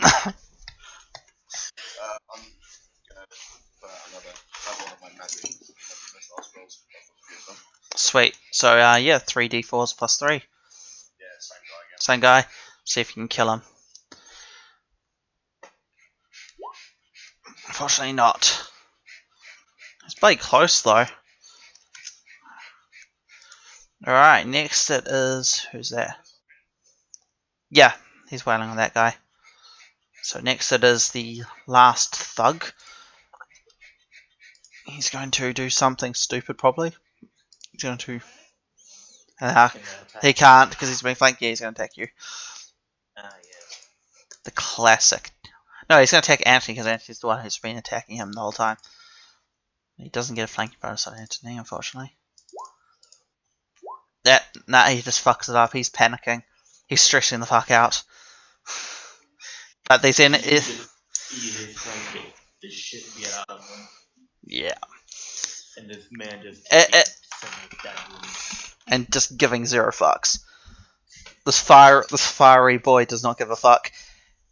gonna put out another one of my magic missile spells. Sweet. So, 3d4s +3. Yeah, same guy again. Same guy. See if you can kill him. Unfortunately not. It's pretty close though. Alright, next it is... Who's that? Yeah, he's wailing on that guy. So next it is the last thug. He's going to do something stupid probably. He's going to... he can't because he's being flanked. Yeah, he's going to attack you. Yeah. The classic. No, he's going to attack Anthony because Anthony's the one who's been attacking him the whole time. He doesn't get a flanking bonus on Anthony, unfortunately. Nah, he just fucks it up. He's panicking. He's stressing the fuck out. But these in it. He is trying to get the shit beat out of him. Yeah. And this man just and just giving 0 fucks. This fiery boy does not give a fuck.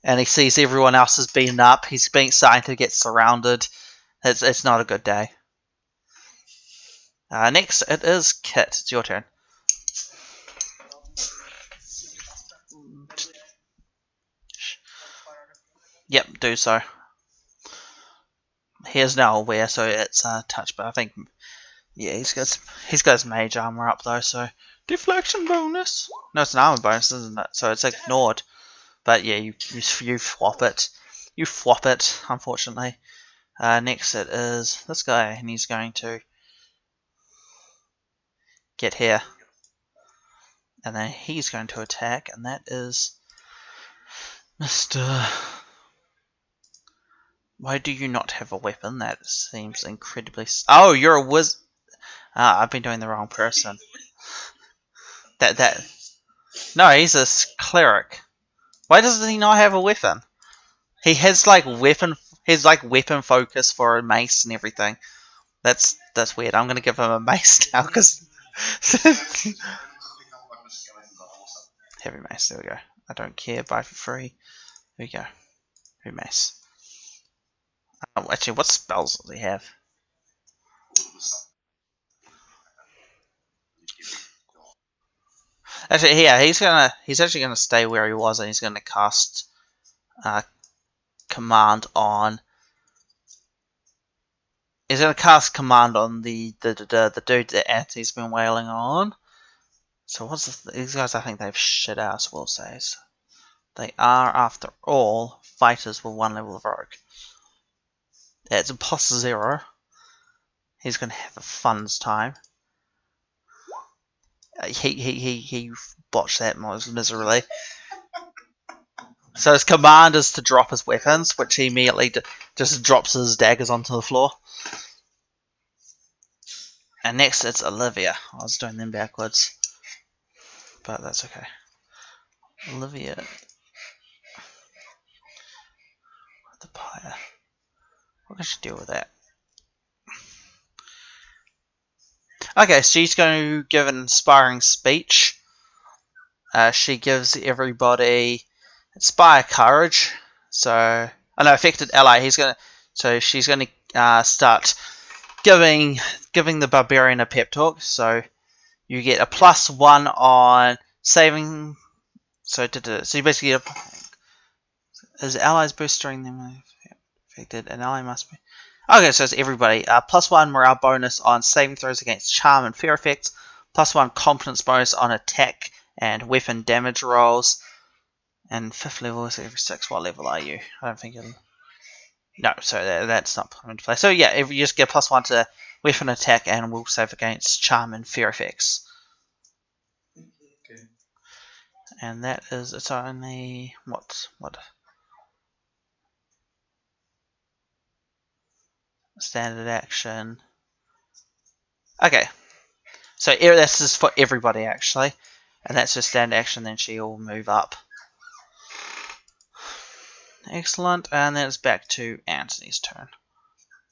And he sees everyone else is beaten up. He's starting to get surrounded. It's not a good day. Next, it is Kit. It's your turn. Yep, do so. He is now aware, so it's touch. But I think, yeah, he's got his mage armor up though. So deflection bonus. No, it's an armor bonus, isn't it? So it's ignored. But yeah, you flop it. You flop it. Unfortunately. Next it is this guy, and he's going to get here, and then he's going to attack, and that is Mr. Why do you not have a weapon? That seems incredibly... Oh, you're a wizard. I've been doing the wrong person. No, he's a cleric. Why does he not have a weapon? He has like weapon focus for a mace and everything. That's weird. I'm gonna give him a mace now because heavy mace. There we go. I don't care. Buy for free. There we go. Heavy mace. Actually, what spells does he have? Actually, yeah, he's actually gonna stay where he was, and he's gonna cast command on. He's gonna cast command on the dude that Anthony's been wailing on. So what's these guys? I think they have shit ass will saves. They are, after all, fighters with 1 level of rogue. Yeah, it's a +0. He's gonna have a fun's time. He botched that most miserably. So his command is to drop his weapons, which he immediately just drops his daggers onto the floor. And next it's Olivia. I was doing them backwards, but that's okay. Olivia, the pyre. What can she do with that? Okay, she's going to give an inspiring speech. She gives everybody inspire courage. So, affected ally. So she's going to start giving the barbarian a pep talk. So you get a +1 on saving. So you basically get his allies boost during them affected. An ally must be. Okay, so it's everybody. +1 morale bonus on saving throws against charm and fear effects. +1 competence bonus on attack and weapon damage rolls. And 5th level, so every 6. What level are you? I don't think it'll... No, so that's not coming into play. So yeah, if you just get +1 to weapon attack and will save against charm and fear effects. Okay. And that is, it's only, what? Standard action. Okay. So this is for everybody actually. And that's her standard action, then she'll move up. Excellent, and then it's back to Anthony's turn.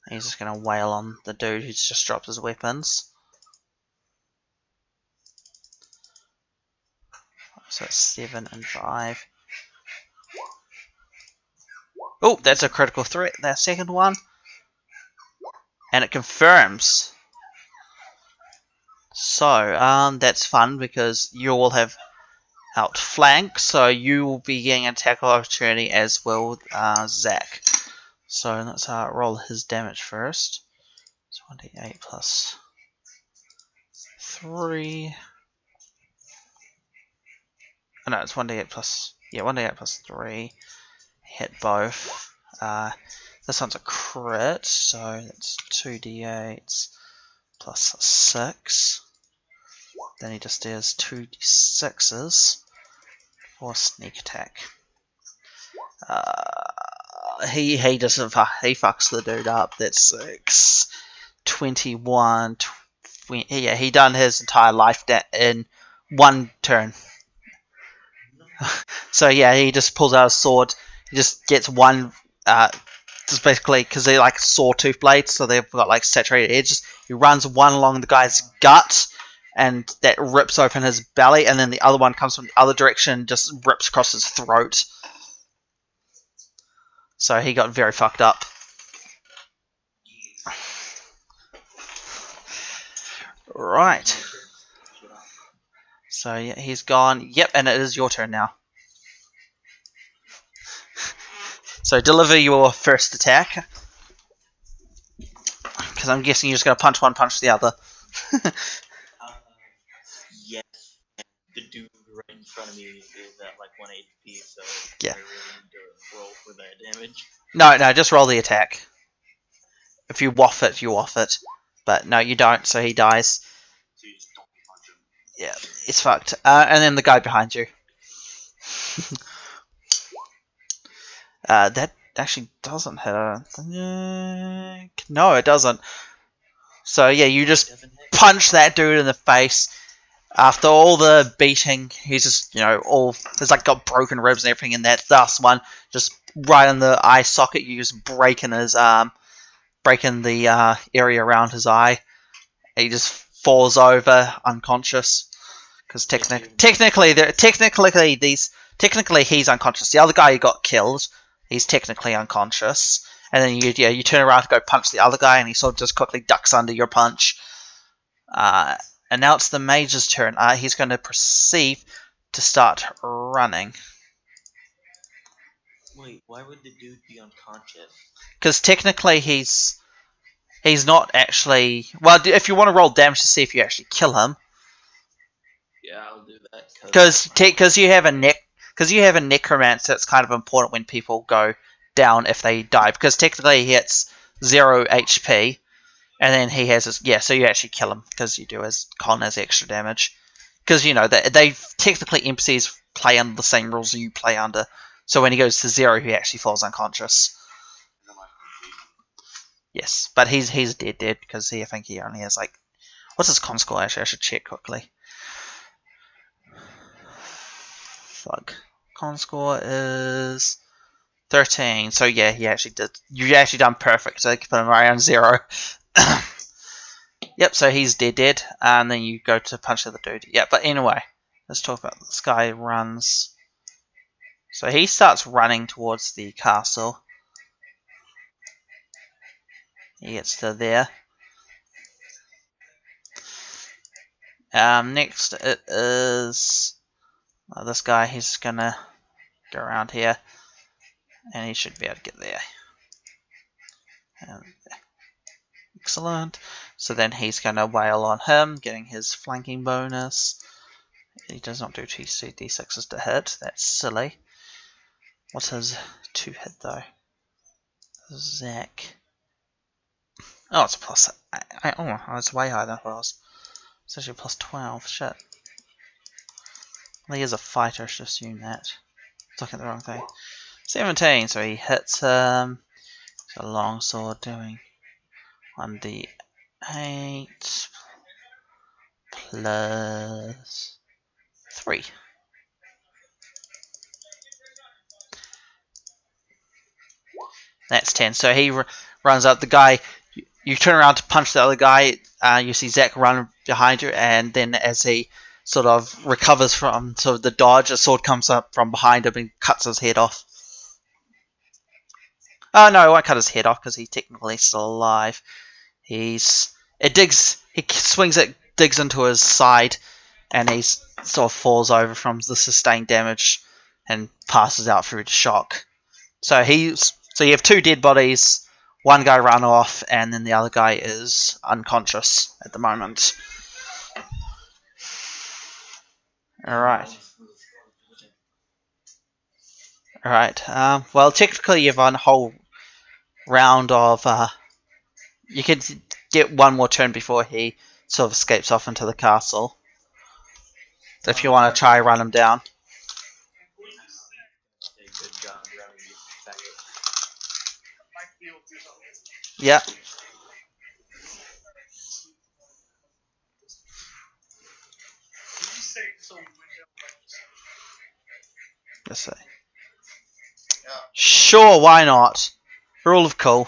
He's just going to wail on the dude who's just dropped his weapons. So it's 7 and 5. Oh, that's a critical threat, that second one. And it confirms. So, that's fun because you all have outflank, so you will be getting an attack opportunity as well, Zach. So let's roll his damage first. It's 1d8 plus 3. Oh, no, it's 1d8 plus 1d8 plus 3. Hit both. This one's a crit, so that's 2d8s plus 6. Then he just does 2d6s for sneak attack. He doesn't he fucks the dude up. That's 6, 21, 20. Yeah, he done his entire life in one turn. So yeah, he just pulls out a sword. He just gets one. Just basically because they like sawtooth blades, so they've got like saturated edges. He runs one along the guy's gut, and that rips open his belly, and then the other one comes from the other direction, and just rips across his throat. So he got very fucked up. Right. So yeah, he's gone. Yep, and it is your turn now. So deliver your first attack. Because I'm guessing you're just going to punch one, punch the other. Yes. The dude right in front of me is at like 1 HP, so Yeah. I really need to roll for that damage. No, just roll the attack. If you waff it, you waff it. But no, you don't, so he dies. So you just don't punch him. Yeah, it's fucked. And then the guy behind you. That actually doesn't hit her. No, it doesn't. So yeah, you just punch that dude in the face. After all the beating, he's just, he's like got broken ribs and everything, and that last one just right in the eye socket. You just breaking his breaking the area around his eye. He just falls over unconscious because technically he's unconscious. The other guy who got killed, he's technically unconscious. And then you turn around to go punch the other guy, and he sort of just quickly ducks under your punch. And now it's the mage's turn. He's going to proceed to start running. Wait, why would the dude be unconscious? Because technically he's not actually... Well, if you want to roll damage to see if you actually kill him. Yeah, I'll do that. Because you have a necromancer, it's kind of important when people go down if they die. Because technically he hits 0 HP. And then he has his... Yeah, so you actually kill him, because you do as con as extra damage. Because, they technically NPCs play under the same rules you play under. So when he goes to 0, he actually falls unconscious. Yes, but he's dead, because I think he only has, like... What's his con score, actually? I should check quickly. Fuck. Con score is... 13. So yeah, he actually did... You actually done perfect, so you can put him around 0. Yep, so he's dead, and then you go to punch the other dude. Yeah, but anyway, let's talk about this guy runs. So he starts running towards the castle. He gets to there. Next it is this guy. He's gonna go around here, and he should be able to get there. Excellent. So then he's gonna wail on him, getting his flanking bonus. He does not do 2d6s to hit. That's silly. What's his 2 hit though? Zach. Oh, it's a plus. Oh, it's way higher than it was. It's actually plus 12. Shit. Well, he is a fighter. I should assume that. Looking at the wrong thing. 17. So he hits him. It's a long sword doing 1d8 plus 3. That's 10. So he runs up. The guy, you turn around to punch the other guy. You see Zach run behind you, and then as he sort of recovers from sort of the dodge, a sword comes up from behind him and cuts his head off. Oh no, it won't cut his head off because he's technically still alive. He swings it, digs into his side, and he sort of falls over from the sustained damage and passes out through the shock. So you have 2 dead bodies, one guy run off, and then the other guy is unconscious at the moment. Alright. Well, technically you've won a whole round of... you could get one more turn before he sort of escapes off into the castle. So if you want to try run him down. Good job grabbing you, faggot. Yeah. Let's see. Sure, why not? Rule of cool.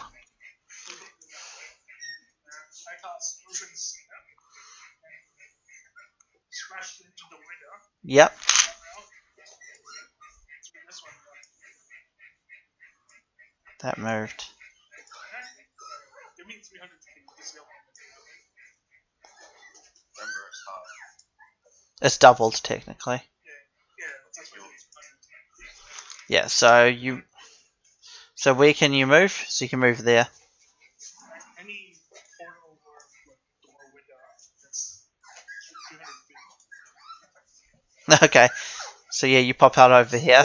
Yep. That moved. It's doubled technically. Yeah, so where can you move? So you can move there. Any portal or door window that's 200 feet. Okay. So yeah, you pop out over here.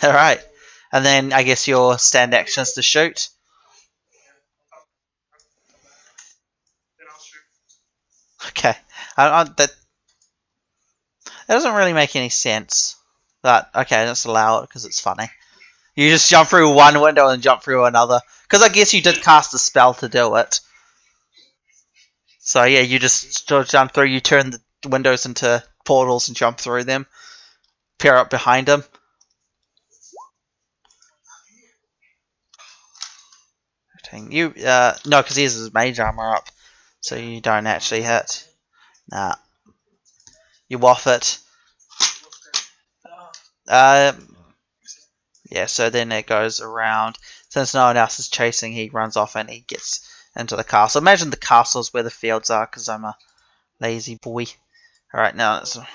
Alright. And then I guess your stand action is to shoot. Then I'll shoot. Okay. That doesn't really make any sense. But okay, let's allow it because it's funny. You just jump through one window and jump through another. Because I guess you did cast a spell to do it. So yeah, you just sort of jump through. You turn the windows into portals and jump through them. Pair up behind them. You no, because he has his mage armor up, so you don't actually hit. Nah. You waff it. Yeah, so then it goes around. Since no one else is chasing, he runs off and he gets into the castle. Imagine the castle's where the fields are, because I'm a lazy boy. Alright, now it's... I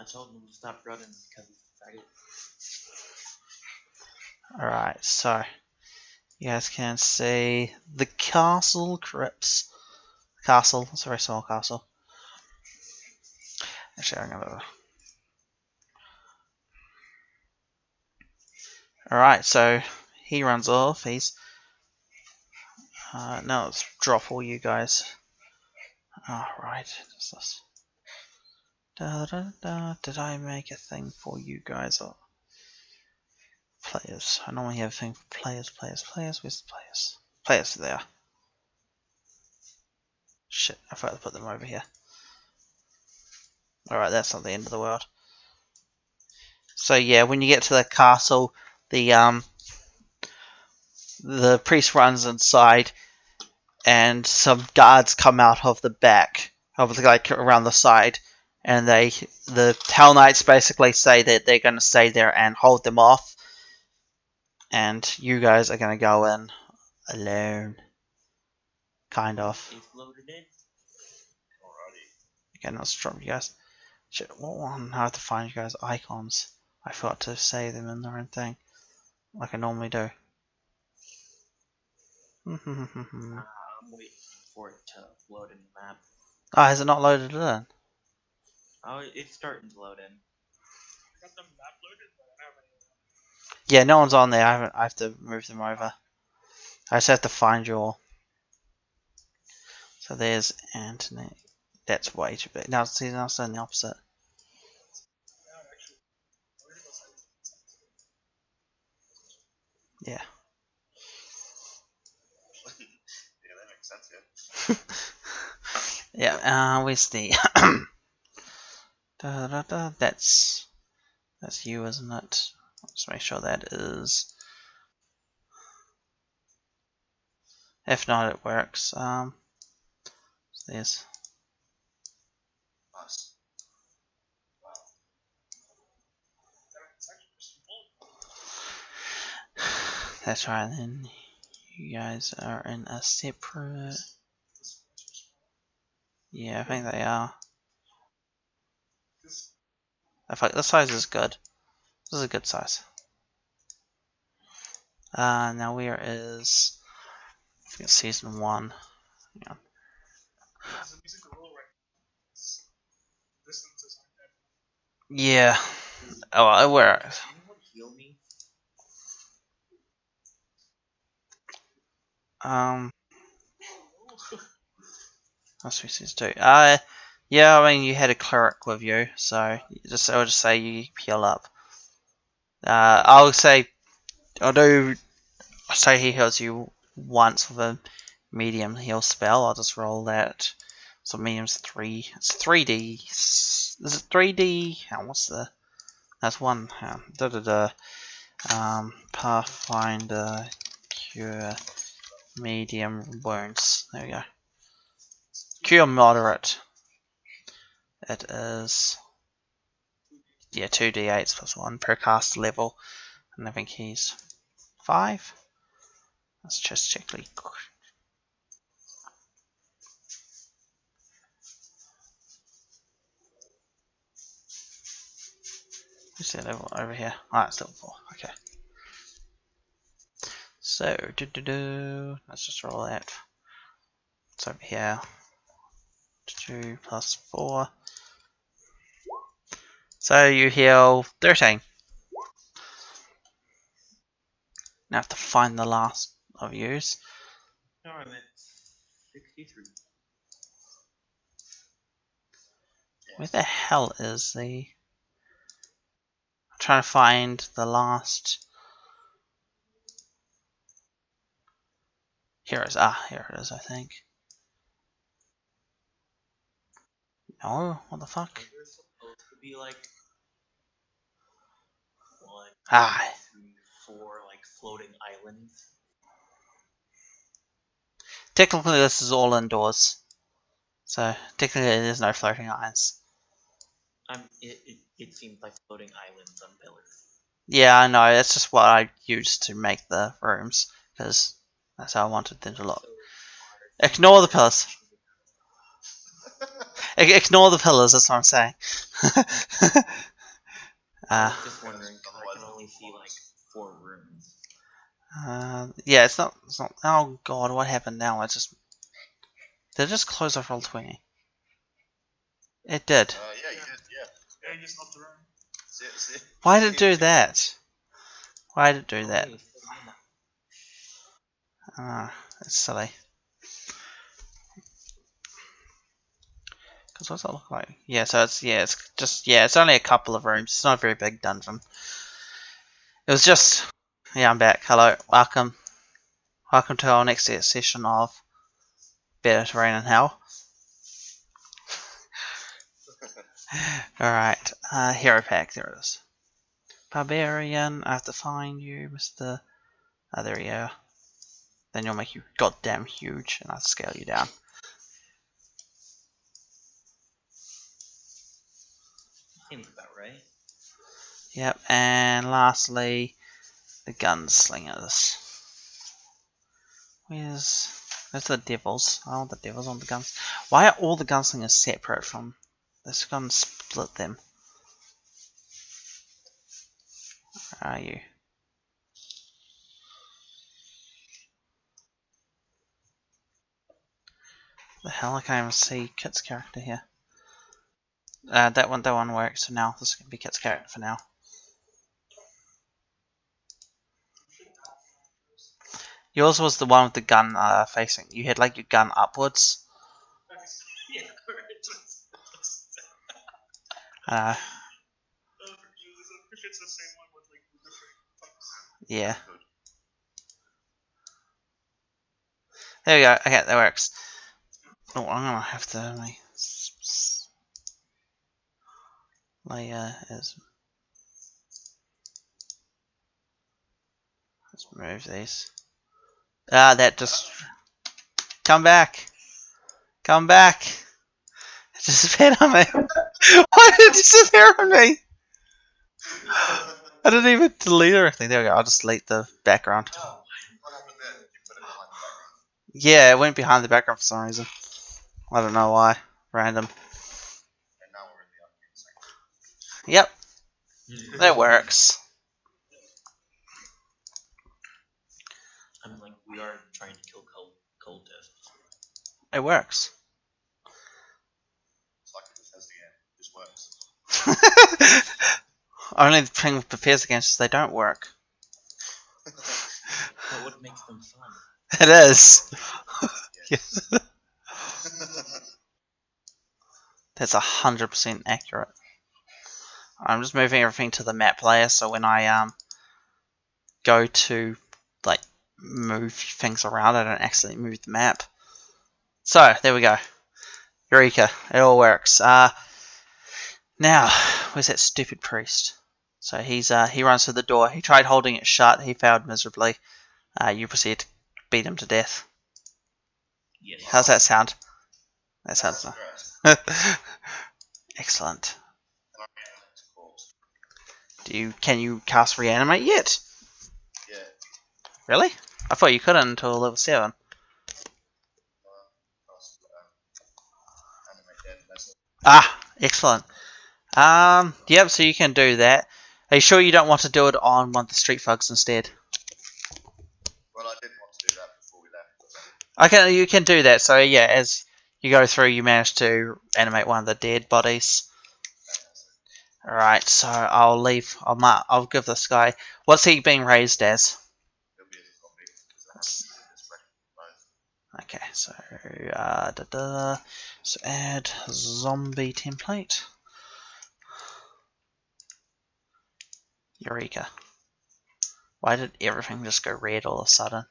told him to stop running because he's a faggot. Alright, so... You guys can see the castle crypts. Castle, it's a very small castle. Actually, I'm gonna... Alright, so he runs off. He's... now let's drop all you guys. Alright, what's this? Did I make a thing for you guys? Or players. I normally have a thing for players. Where's the players? Players there. Shit, I forgot to put them over here. Alright, that's not the end of the world. So yeah, when you get to the castle, the priest runs inside, and some guards come out of the back, like around the side, and the Hell Knights basically say that they're going to stay there and hold them off, and you guys are going to go in alone. Kind of. It's loaded in. Alrighty. Okay, let's drop you guys. Shit, what one? I have to find you guys icons. I forgot to say them in the own thing, like I normally do. I'm waiting for it to load in the map. Oh, has it not loaded it in? Oh, it's starting to load in. I got them map loaded, but I don't have any. Yeah, no one's on there. I have to move them over. I just have to find you all. So there's Anthony. That's way too big. Now see, now it's doing the opposite. Yeah. Yeah, that makes sense, yeah. Yeah. Where's the? That's you, isn't it? Let's make sure that is. If not, it works. There's. Nice. That's right. Then you guys are in a separate. Yeah, I think they are. I think the size is good. This is a good size. Now where is season 1? Yeah. Yeah. Oh, where? Can anyone heal me? That's what season 2. Yeah. I mean, you had a cleric with you, so I would just say you heal up. I'll say he heals you once with a medium heal spell. I'll just roll that. So medium's 3. It's 3D. Is it 3D? What's the? That's one. Pathfinder cure medium wounds. There we go. Cure moderate. It is 2d8s plus 1 per cast level, and I think he's 5. Let's just check. Who's that level over here? It's level 4. Okay. So, let's just roll that. It's over here. 2 plus 4. So you heal 13. Now I have to find the last of yours. No, I'm at 63. Where the hell is the... I'm trying to find the last... Here it is. Here it is, I think. No, what the fuck? There's supposed to be like 1, Ah, 2, 3, 4 like floating islands. technically this is all indoors. So, technically there's no floating islands. It seems like floating islands on pillars. Yeah, I know. That's just what I used to make the rooms, because that's how I wanted them to look. Ignore the pillars. Ignore the pillars. That's what I'm saying. I was just wondering because I can only see like 4 rooms. Yeah, it's not. Oh god, what happened now? Did it just close off Roll20? It did. Yeah, you did, yeah. Yeah, you just left the room. See. Why did it do that? Why did it do that? It's silly. Because what's that look like? Yeah, so it's only a couple of rooms. It's not a very big dungeon. It was just, yeah, I'm back. Hello, welcome to our next session of Better Terrain in Hell. Alright, hero pack, there it is. Barbarian, I have to find you, Mr. There you go. Then you'll make you goddamn huge, and I'll scale you down. Seems about right. Yep, and lastly, the gunslingers. Where's... That's the devils. I want the devils on the guns. Why are all the gunslingers separate from... Let's go and split them. Where are you? The hell, I can't even see Kit's character here. That one works, so now this is going to be Kit's character for now. Yours was the one with the gun facing. You had like your gun upwards. Yeah, If it's the same one with like the different buttons. Yeah. There we go. Okay, that works. Oh, I'm gonna have to my layer is. Let's move these. Ah, that just come back. Come back. It disappeared on me. Why did it disappear on me? I didn't even delete or anything. There we go. I'll just delete the background. What happened then? You put it behind the background. Yeah, it went behind the background for some reason. I don't know why. Random. And now we're in the upgrade section. Yep, that works. I mean, like, we are trying to kill cultists. It works. It's like it has the end. It just works. Only the thing with prepares against is they don't work. But what makes them fun? It is. Yes. That's 100% accurate. I'm just moving everything to the map layer, so when I go to like move things around, I don't accidentally move the map. So there we go. Eureka! It all works. Now where's that stupid priest? So he runs to the door. He tried holding it shut. He failed miserably. You proceed to beat him to death. Yes. How's that sound? That sounds That's excellent. And I'm getting next corpse. Can you cast reanimate yet? Yeah. Really? I thought you couldn't until level 7. That's, animate dead. That's it. Ah, excellent. Yep, so you can do that. Are you sure you don't want to do it on one of the street thugs instead? Well, I didn't want to do that before we left. Okay, you can do that. So yeah, as you go through, you manage to animate one of the dead bodies. Alright, so I'll leave. I'll give this guy. What's he being raised as? He'll be a zombie. Because that's Okay, so so add zombie template. Eureka! Why did everything just go red all of a sudden?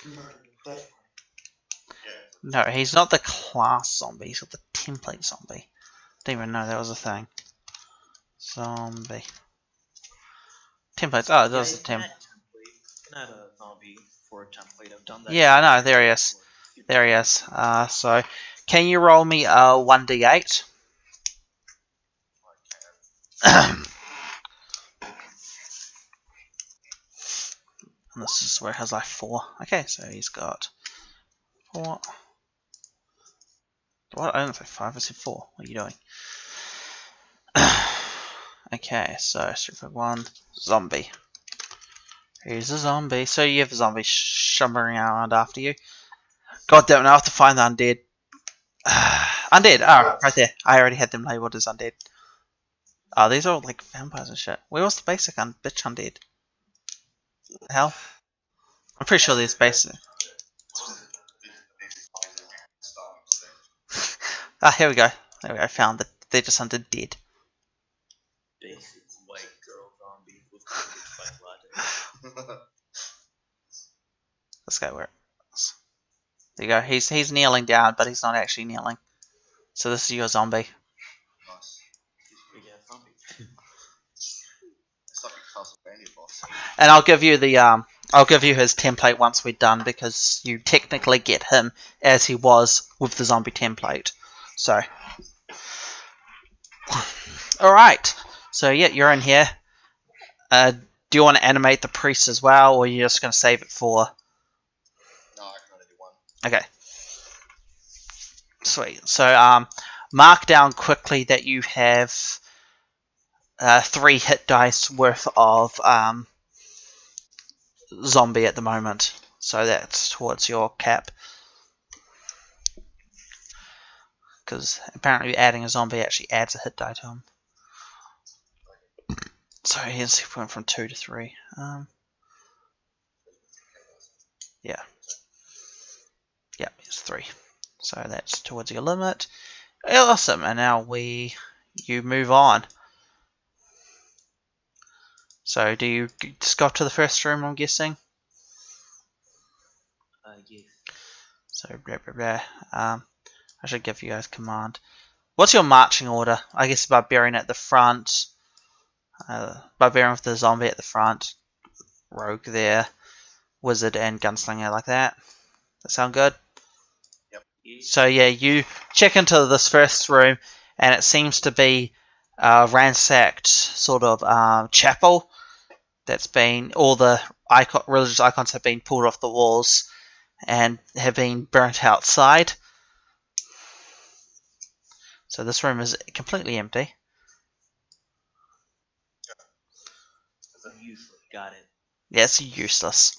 Yeah. No, he's not the class zombie. He's got the template zombie. Didn't even know that was a thing. Zombie templates. Oh, that was the template. You can add a zombie for a template. I've done that. Yeah, I know. There he is. There he is. So can you roll me a 1d8? And this is where it has like 4. Okay, so he's got 4. What? I didn't say 5. I said 4. What are you doing? Okay, so stupid 1 zombie. Here's a zombie. So you have a zombie shumbering around after you. God damn it! I have to find the undead. Undead. Oh, right there. I already had them labeled as undead. Oh, these are all like vampires and shit. Where was the basic bitch undead? The hell? I'm pretty sure there's basic. Ah, here we go. There we go. Found that they're just undead. Basic white girl zombies with spike latte. Let's go where it is. There you go. He's kneeling down, but he's not actually kneeling. So this is your zombie. Nice. He's a big ass zombie. It's like a Castlevania boss. And I'll give you his template once we're done, because you technically get him as he was with the zombie template. So, all right. So yeah, you're in here. Do you want to animate the priest as well, or are you just going to save it for? Okay. Sweet. So, mark down quickly that you have 3 hit dice worth of zombie at the moment. So that's towards your cap. Because apparently adding a zombie actually adds a hit die to him. So he went from 2 to 3. Yeah. Yeah, it's 3. So that's towards your limit. Awesome. And now you move on. So do you just go up to the first room, I'm guessing? Yes. So blah blah blah. I should give you guys command. What's your marching order? I guess barbarian at the front. Barbarian with the zombie at the front. Rogue there. Wizard and gunslinger like that. That sound good? So yeah, you check into this first room, and it seems to be a ransacked sort of chapel. That's been all the religious icons have been pulled off the walls and have been burnt outside. So this room is completely empty. Useless. Got it. Yeah, it's useless.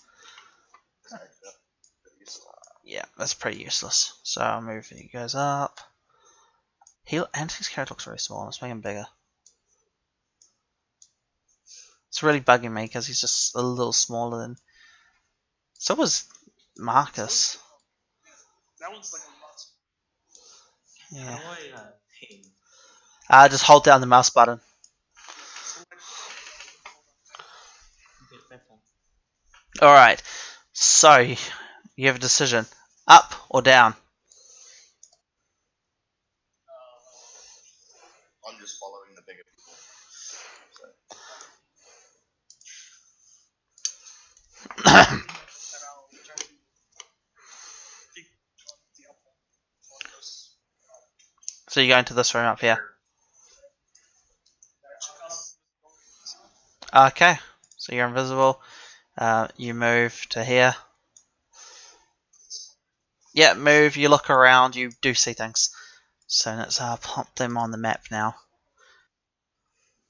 Yeah, that's pretty useless. So I'll move you guys up. His character looks very small. Let's make him bigger. It's really bugging me because he's just a little smaller than. So was Marcus. That one's like a lot. Yeah. How do I ping? Just hold down the mouse button. Okay, that's fine. Alright. So, you have a decision. Up or down? I'm just following the bigger people. So. That I'll try to pick on the up one on those. So you go into this room up here. Okay. So you're invisible. You move to here. Yeah, move, you look around, you do see things. So let's pop them on the map now.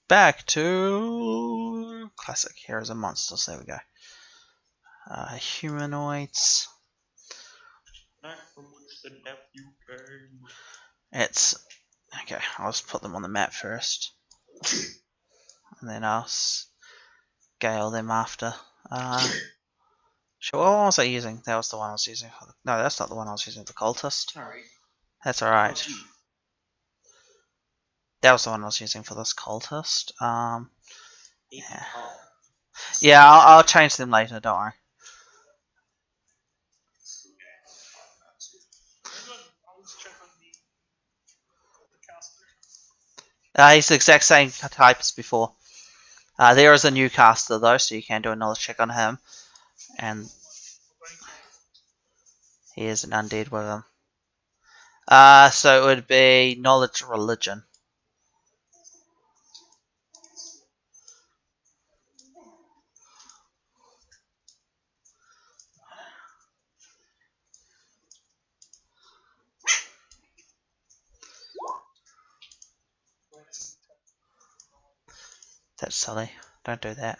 Back to classic heroes and monsters. There we go. Humanoids. Not from which the nephew came. It's okay. I'll just put them on the map first, and then I'll scale them after. Sure. What was I using? That was the one I was using. No, that's not the one I was using. The cultist. Sorry. That's all right. That was the one I was using for this cultist. Yeah. Yeah, I'll change them later. Don't worry. He's the exact same type as before. There is a new caster though, so you can do another check on him. And he is an undead with him. So it would be knowledge religion. That's silly. Don't do that.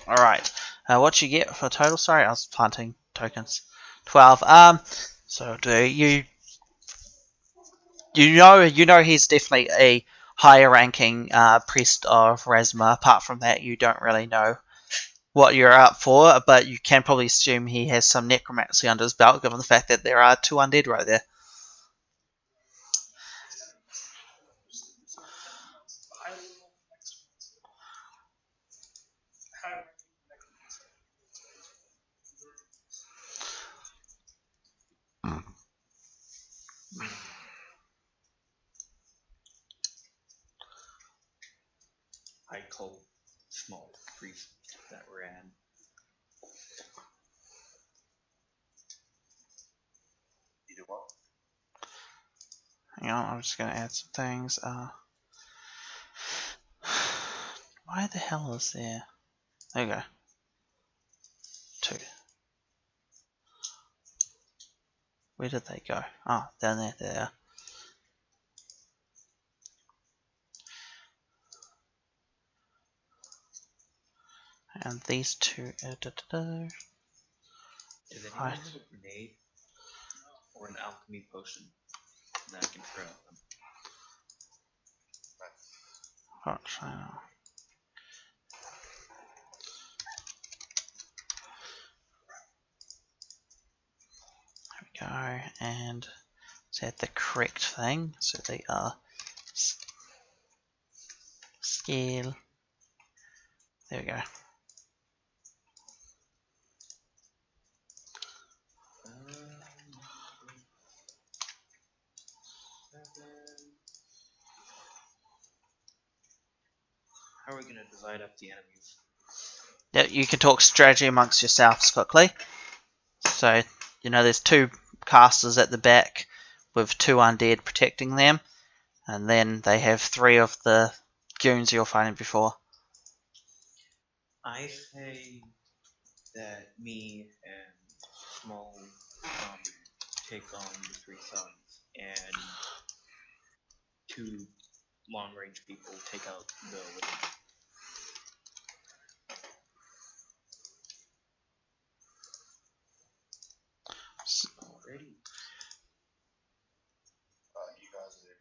Alright. What you get for total? Sorry, I was planting tokens. 12. So do you know he's definitely a higher ranking priest of Rasma. Apart from that, you don't really know what you're up for, but you can probably assume he has some necromancy under his belt, given the fact that there are 2 undead right there. I called small creeps that ran. You do what? Hang on, I'm just gonna add some things. Why the hell is there? There we go. 2. Where did they go? Oh, down there. There. And these 2. Does anyone have a grenade or an alchemy potion that I can throw at them? Oh, try now. There we go. And set the correct thing. So they are scale. There we go. How are we going to divide up the enemies? Yeah, you can talk strategy amongst yourselves quickly. So, there's 2 casters at the back with 2 undead protecting them. And then they have 3 of the goons you're fighting before. I say that me and small take on the 3 sons, and 2 long-range people take out the women. Alrighty. You guys are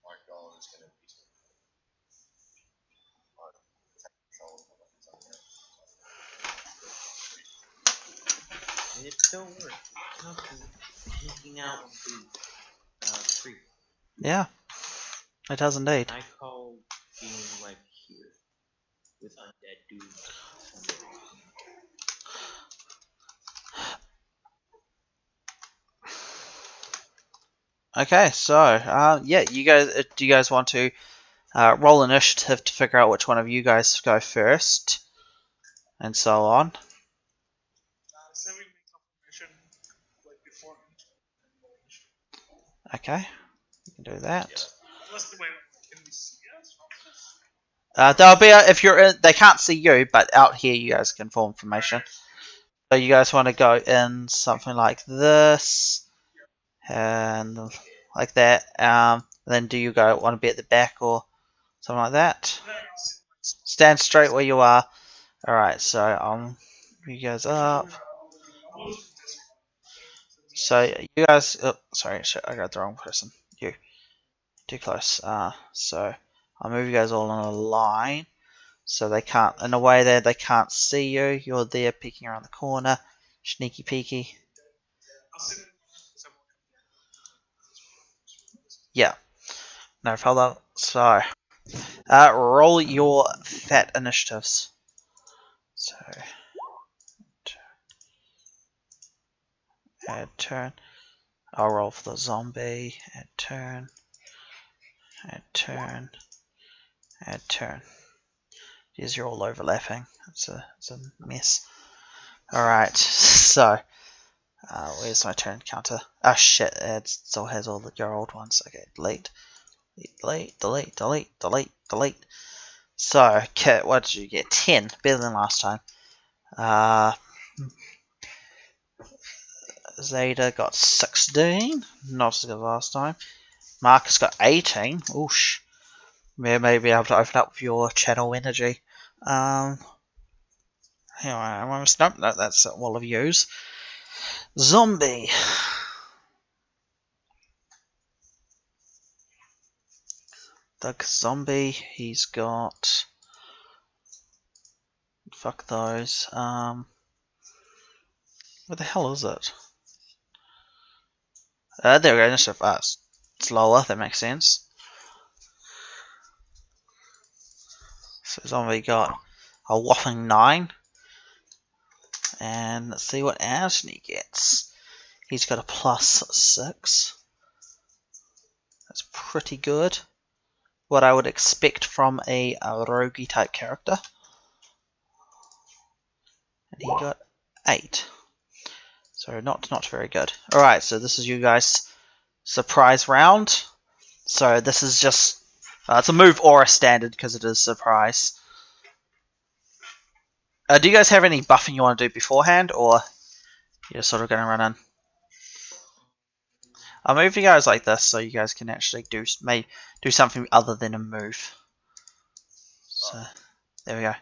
my goal is going to be to It still works. It's not taking out the creep. Yeah, it does indeed. I call being like here with undead dudes. Okay, so yeah, do you guys want to roll initiative to figure out which one of you guys go first, and so on? Say we make confirmation like before. Okay, you can do that. Unless the way can we see us from this? They'll be if you're in, they can't see you, but out here you guys can form formation. So you guys want to go in something like this, and like that. Then do you go want to be at the back or something like that? Stand straight where you are. All right, so you guys up. So you guys, oh, sorry, shit, I got the wrong person. You, too close. So I'll move you guys all in a line, so they can't, in a way that they can't see you. You're there peeking around the corner, sneaky peeky. Yeah, no problem. So, roll your fat initiatives. So, add turn. I'll roll for the zombie. Add turn. Add turn. Add turn. These are all overlapping. It's a mess. Alright, so where's my turn counter? Oh shit, it still has all your old ones. Okay, delete. Delete. So, Kit, what did you get? 10. Better than last time. Zeta got 16. Not as good as last time. Marcus got 18. Oosh. Maybe be able to open up with your channel energy. Anyway, nope, no, that's all of yous. Zombie. Doug Zombie, he's got. Fuck those. Where the hell is it? There we go, initiative. It's lower, that makes sense. So Zombie got a whopping 9. And let's see what Anthony gets. He's got a +6. That's pretty good. what I would expect from a roguey type character. And he got 8. So not very good. Alright, so this is you guys' surprise round. So this is just it's a move or a standard because it is surprise. Do you guys have any buffing you want to do beforehand, or you're sort of going to run in? I'll move you guys like this so you guys can actually do something other than a move. So there we go.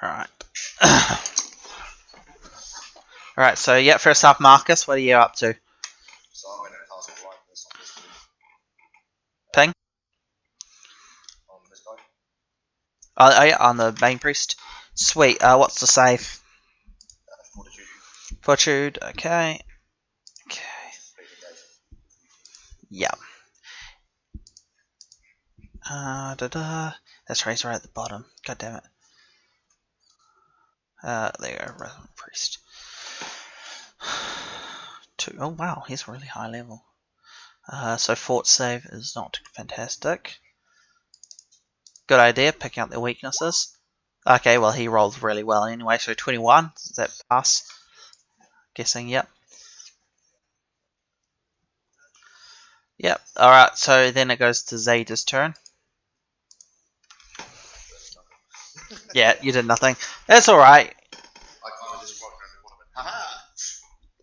Alright. Alright, so yeah, first up, Marcus, what are you up to? So I'm going to cast blindness on this dude. Ping? On this guy. Oh yeah, on the main priest. Sweet, what's the save? Fortitude. Fortitude, okay. Okay. Yeah. That's right, he's right at the bottom. God damn it. There you go, Resident Priest. 2. Oh wow, he's really high level. So fort save is not fantastic. Good idea, picking out their weaknesses. Okay, well he rolled really well anyway, so 21. Does that pass? Guessing, yep. Yep, alright, so then it goes to Zayda's turn. Yeah, you did nothing. That's alright. I kind of just walked around the corner and went, haha!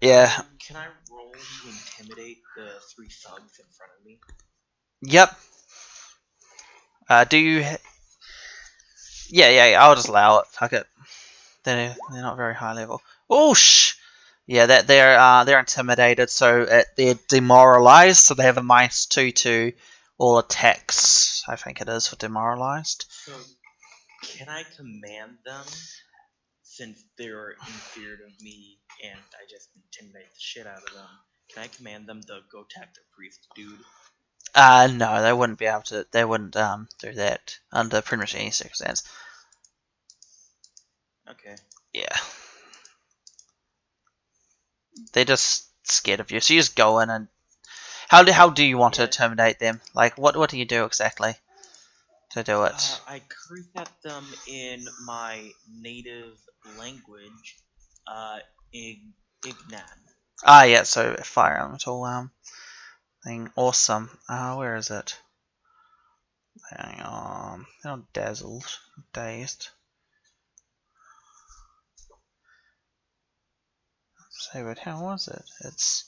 Yeah, Can I roll to intimidate the 3 thugs in front of me? yep. Do you... Yeah, I'll just allow it. Fuck it. They're not very high level. Oh, yeah, that they're intimidated, so they're demoralized, so they have a -2 to all attacks. I think it is for demoralized. So, can I command them, since they're in fear of me and I just intimidate the shit out of them? Can I command them to go attack the priest dude? No, they wouldn't be able to. They wouldn't do that under pretty much any circumstance. Okay. Yeah, they're just scared of you. So you just go in and how do you want to intimidate them? Like what do you do exactly to do it? I curse at them in my native language, Ignan. Ah, yeah. So fire elemental thing. Awesome. Where is it? Hang on. They're not dazzled, dazed. Say, but how was it? It's.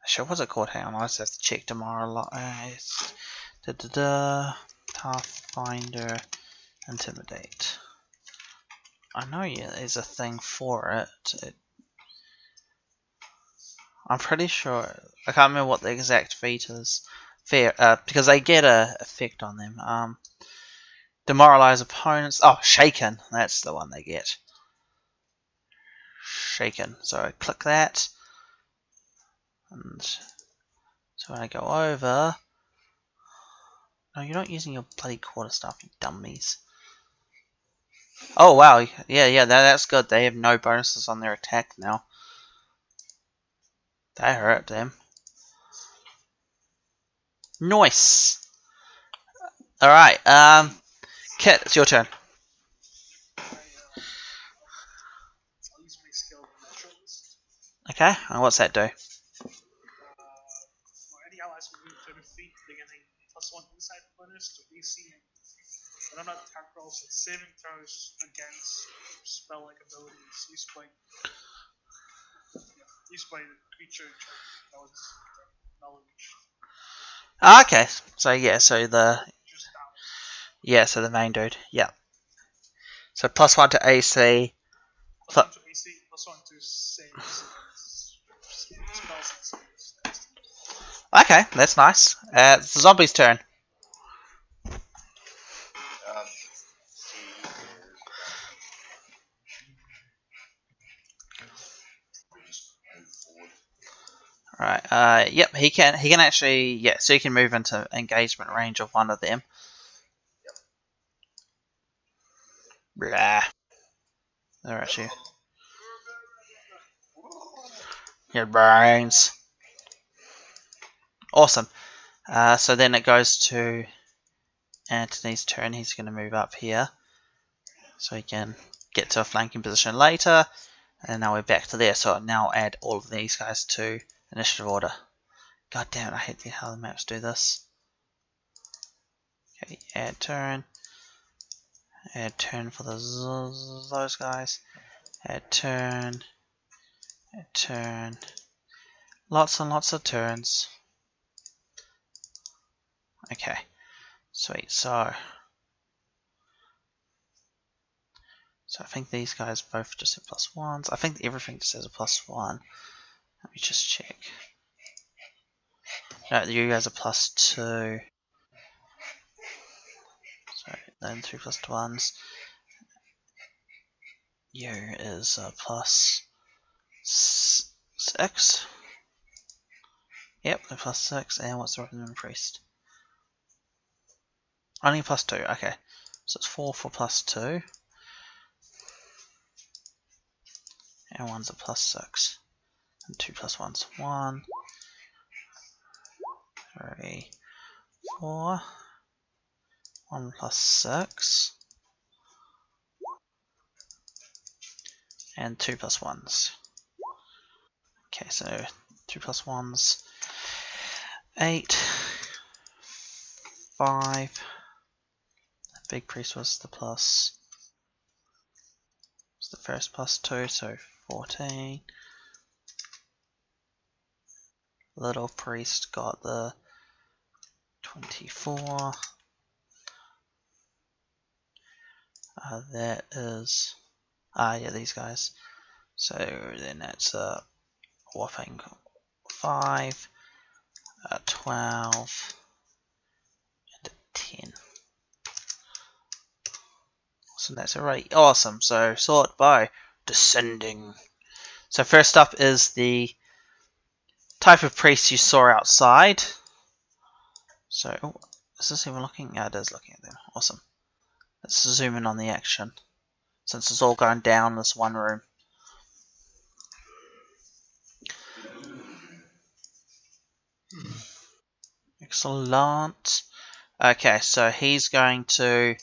Sure, what's it called? Hang on, I just have to check tomorrow. It's Pathfinder Intimidate. I know there's a thing for it. I'm pretty sure. I can't remember what the exact feat is. Because they get a effect on them. Demoralize opponents. Oh, shaken. That's the one they get. Shaken. So I click that. And so when I go over. No, you're not using your bloody quarterstaff, you dummies. Oh wow, yeah, that's good. They have no bonuses on their attack now. That hurt them. Nice. Alright, Kit, it's your turn. I'll use my skill Naturalist. Okay, and what's that do? Any allies within 30 feet, they get a +1 inside bonus to AC but I'm not attack rolls and saving throws against spell-like abilities used by the creature that was knowledge. Okay, so yeah, so the main dude, yeah. So +1 to AC. +1 to AC, +1 to saves against spells and saves. Okay, that's nice. It's the zombie's turn. Right. Yep. He can actually. Yeah. So he can move into engagement range of one of them. Blah. They're at you. Your brains. Awesome. So then it goes to Anthony's turn. He's going to move up here so he can get to a flanking position later. And now we're back to there. So I'll now add all of these guys to initiative order. God damn it, I hate how the maps do this. Okay, add turn. Add turn for those guys. Add turn. Add turn. Lots and lots of turns. Okay, sweet. So I think these guys both just have +1s. I think everything just has a +1. Let me just check. No, you guys are +2. Sorry, then 2 +1s. You is +6. Yep, they're +6. And what's the recommended priest? Only +2. Okay, so it's 4 for +2. And one's a +6. And 2 +1's 1, 3, 4. 1 +6. And 2 +1's. Okay, so 2 +1's 8, 5. The big priest was the first +2, so 14. Little priest got the 24. That is yeah, these guys. So then that's a whopping 5, 12, and 10. So that's already awesome. So sort by descending. So first up is the type of priest you saw outside. So is this even looking? Yeah, it is looking at them. Awesome. Let's zoom in on the action. Since it's all going down this one room. Excellent. Okay, so he's going to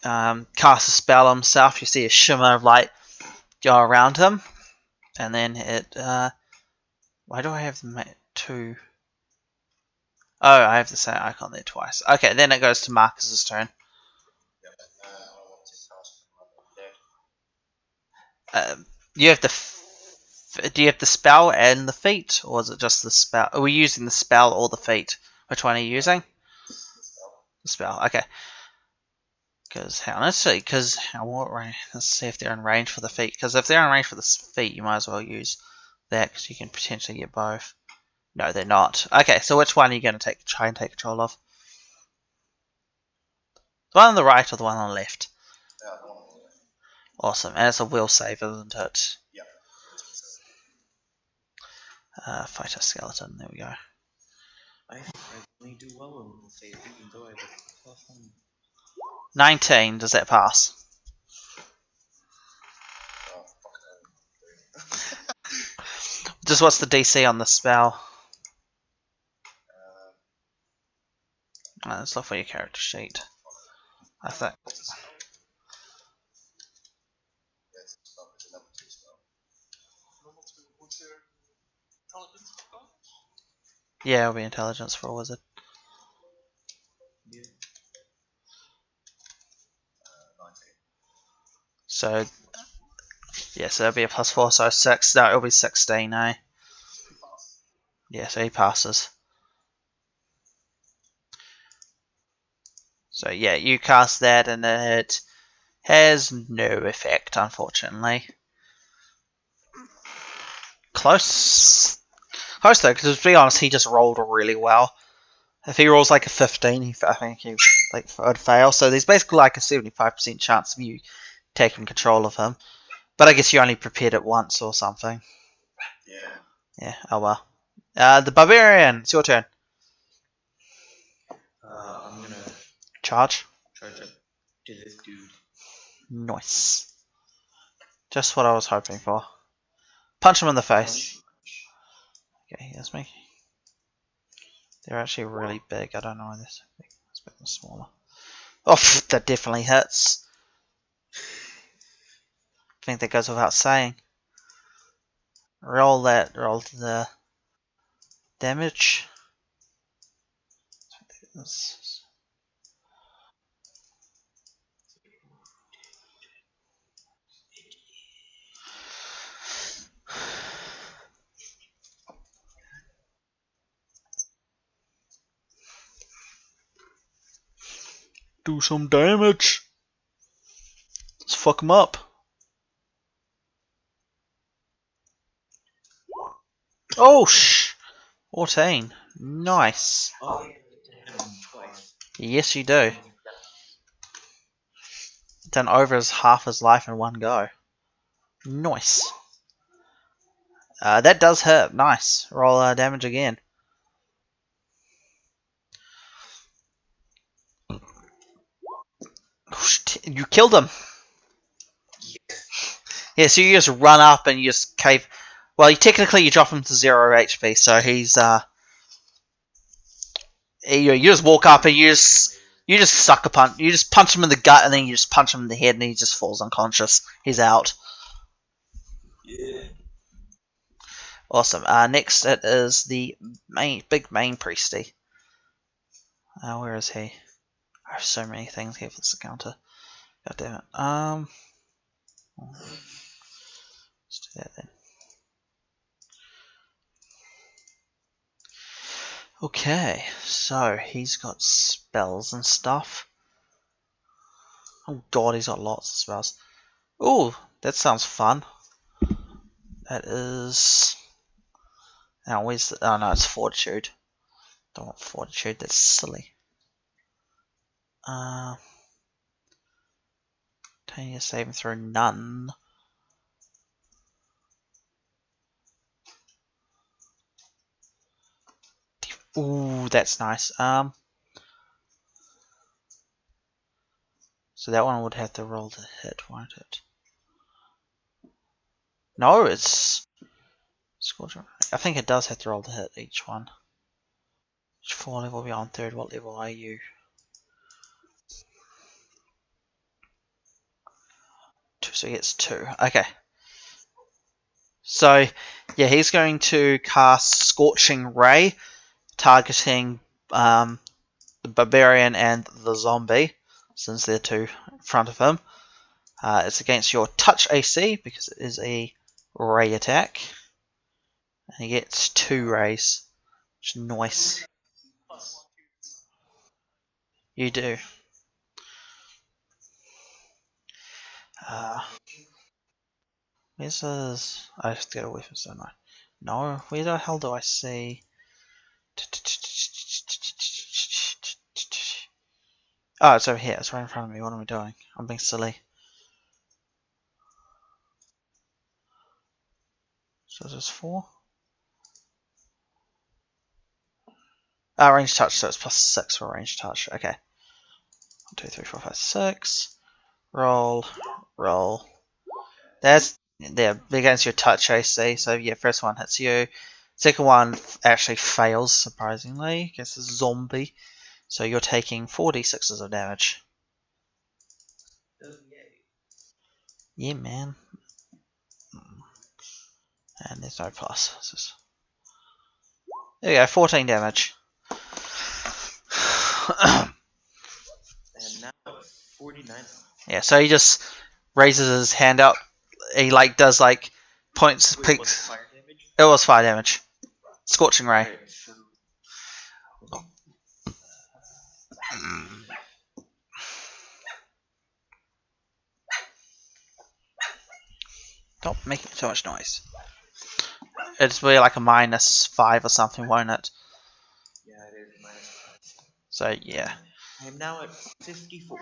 cast a spell on himself. You see a shimmer of light go around him. And then it... why do I have the two... Oh, I have the same icon there twice. Okay, then it goes to Marcus's turn. You have the... do you have the spell and the feat? Or is it just the spell? Are we using the spell or the feat? Which one are you using? The spell, okay. Because let's see, let's see if they're in range for the feat. Because if they're in range for the feat, you might as well use that because you can potentially get both. No, they're not. Okay, so which one are you going to try and take control of? The one on the right or the one on the left? The one on the left. Awesome, and it's a will save, isn't it? Yep. Fight a skeleton. There we go. I surprisingly do well in the save, even though I have a +1. 19. Does that pass? Oh, fuck. Just what's the DC on the spell? Let's look for your character sheet. I think. What's the spell? It's a level 2 spell. Level 2. What's their intelligence called? Yeah, it'll be intelligence for a wizard. Yeah. 19. So, yeah, so that'll be a +4, so 6. No, it'll be 16, eh? Yeah, so he passes. So, yeah, you cast that and it has no effect, unfortunately. Close. Close though, because to be honest, he just rolled really well. If he rolls like a 15, I think he would fail. So there's basically like a 75% chance of you taking control of him. But I guess you only prepared it once or something. Yeah. Yeah, oh well. The Barbarian, it's your turn. I'm gonna Charge. charge up to this dude. Nice. Just what I was hoping for. Punch him in the face. Okay, that's me. They're actually really big. I don't know why they're so big. Let's make them smaller. Oh, that definitely hits. I think that goes without saying. Roll the damage. Do some damage. Let's fuck him up. Oh, 14. Nice. Oh, twice. Yes, you do. Done over half his life in one go. Nice. That does hit. Nice. Roll damage again. You killed him. Yeah, so you just run up and you just cave. Well, technically you drop him to 0 HP, so he's you just walk up and you just sucker punch. You just punch him in the gut and then you just punch him in the head and he just falls unconscious. He's out. Yeah. Awesome. Next it is the big main priesty. Where is he? I have so many things here for this counter. God damn it. Let's do that then. Okay, so he's got spells and stuff. Oh god, he's got lots of spells. Oh, that sounds fun. That is... Now, where's the... Oh no, it's Fortitude. Don't want Fortitude, that's silly. Tiny saving throw, none. Ooh, that's nice. So that one would have to roll to hit, won't it? No, it's... I think it does have to roll to hit each one. Each 4 level beyond 3rd, what level are you? 2, so he gets 2. Okay. So, yeah, he's going to cast Scorching Ray, targeting the Barbarian and the Zombie, since they're two in front of him. It's against your touch AC, because it is a ray attack. And he gets 2 rays, which is nice. You do. Where's his... I have to get away from so much. No, where the hell do I see... Oh, it's over here. It's right in front of me. What am I doing? I'm being silly. So there's 4. Range touch, so it's plus 6 for range touch. Okay. 1, 2, 3, 4, 5, 6. Roll. Roll. That's... They're against your touch AC. So yeah, first one hits you. Second one actually fails, surprisingly. Against a zombie. So you're taking 4d6s of damage. Yeah, man. And there's no plus. There you go, 14 damage. And now 49. Yeah, so he just raises his hand out. He does points. Wait, was it fire damage? It was fire damage. Scorching ray. Alright, so Don't make too much noise. It's really like a -5 or something, won't it? yeah, it is -5. So yeah. I am now at 54.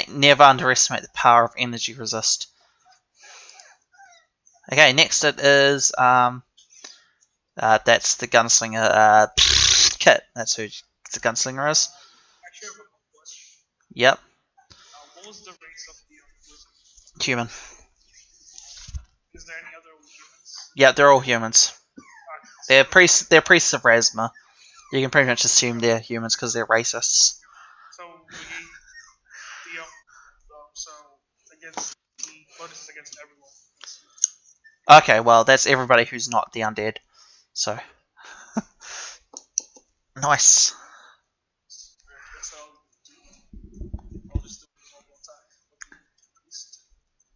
Never underestimate the power of energy resist. Okay, next it is that's the gunslinger Kit. That's who the gunslinger is. Actually, I have a question. Yep, What was the race of the wizard? human. Is there any other humans? Yeah, they're all humans. Okay, so They're priests of Rasma. You can pretty much assume they're humans because they're racists. So so against the bonuses against everyone. Okay, well, that's everybody who's not the undead. So. Nice. So I'll just do a normal attack with the beast.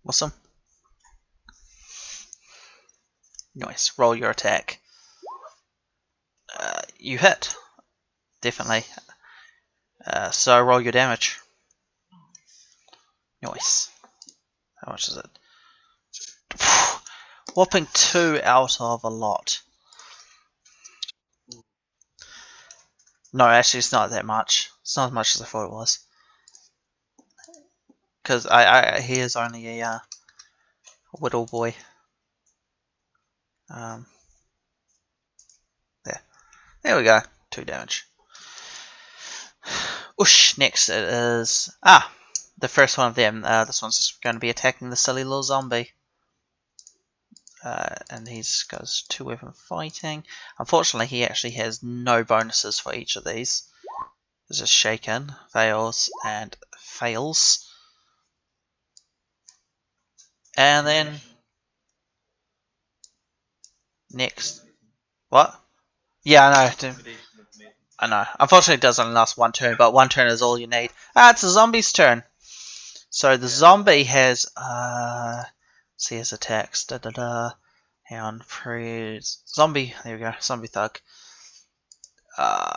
Awesome. Nice. Roll your attack. You hit. Definitely. So roll your damage. Nice. How much is it? Whopping 2 out of a lot. No, actually, it's not that much. It's not as much as I thought it was. Because he is only a whittle boy. There we go. 2 damage. Whoosh. Next it is the first one of them. This one's just going to be attacking the silly little zombie. And he goes 2 weapon fighting. Unfortunately, he actually has no bonuses for each of these. It's just shaken, fails, and fails. And then next, what? Yeah, I know. Unfortunately, it does only last 1 turn, but 1 turn is all you need. It's a zombie's turn. So the zombie has see his attacks. Hang on, zombie. There we go. Zombie thug. Oh,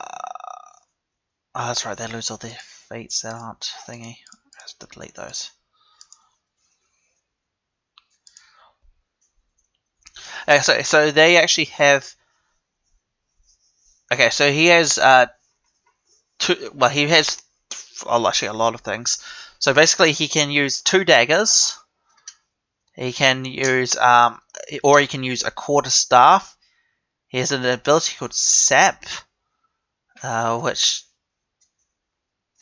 that's right. They lose all their feats that aren't thingy. I have to delete those. So they actually have. Okay, so he has two. Well, he has actually a lot of things. So basically, he can use 2 daggers. He can use or he can use a quarterstaff. He has an ability called Sap, which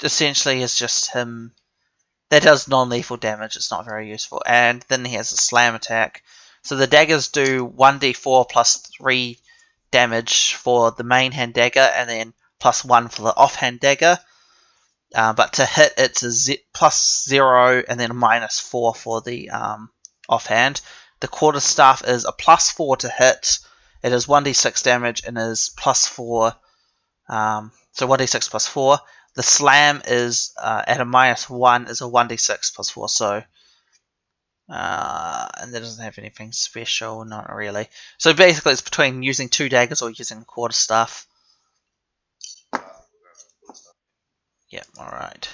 essentially is just him. That does non-lethal damage. It's not very useful. And then he has a slam attack. So the daggers do 1d4 plus 3 damage for the main hand dagger, and then plus 1 for the offhand dagger. But to hit, it's a plus 0 and then a minus 4 for the offhand. The quarterstaff is a plus 4 to hit. It is 1d6 damage and is plus 4. So 1d6 plus 4. The slam is at a minus 1 is a 1d6 plus 4. So and that doesn't have anything special, not really. So basically, it's between using 2 daggers or using a quarterstaff. Yeah, alright.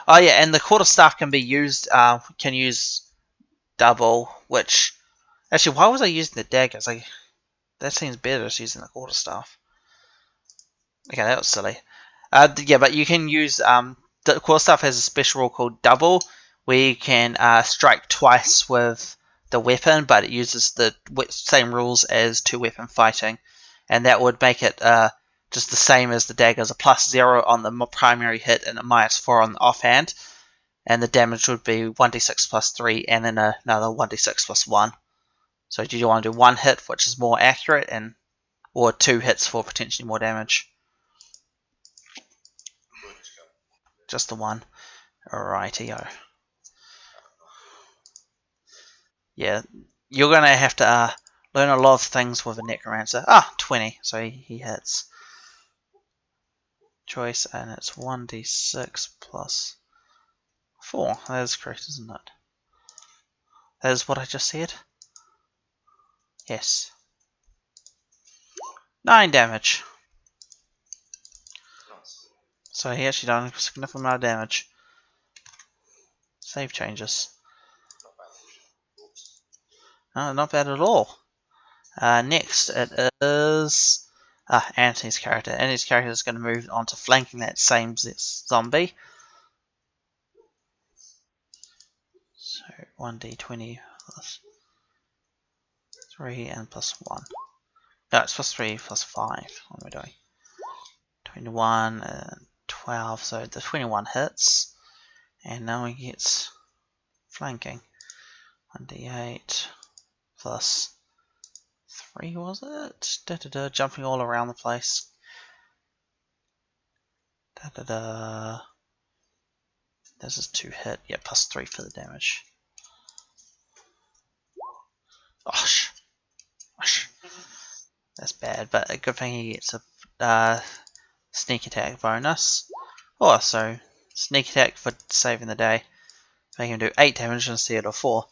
Oh yeah, and the quarterstaff can be used, can use double, which, actually, why was I using the daggers? That seems better just using the quarterstaff. Okay, that was silly. Yeah, but you can use, the quarterstaff has a special rule called double, where you can strike twice with the weapon, but it uses the same rules as 2 weapon fighting, and that would make it just the same as the daggers, a plus 0 on the primary hit and a minus 4 on the offhand, and the damage would be 1d6 plus 3 and then another 1d6 plus 1. So do you want to do 1 hit, which is more accurate, or 2 hits for potentially more damage? Just the 1. Rightio. Yeah, you're going to have to learn a lot of things with a necromancer. 20, so he hits. Choice, and it's 1d6 plus 4. That is correct, isn't it? That is what I just said? Yes. 9 damage. So he actually done a significant amount of damage. Save changes. No, not bad at all. Next, it is Anthony's character. Anthony's character is going to move on to flanking that same zombie. So 1d20 plus 3 and plus 1. No, it's plus 3 plus 5. What am I doing? 21 and 12. So the 21 hits. And now he gets flanking. 1d8 plus 3, was it? Jumping all around the place. This is 2 hit. Yeah, plus 3 for the damage. Gosh. That's bad, but a good thing he gets a sneak attack bonus. Oh, so sneak attack for saving the day. Make him do 8 damage instead of 4.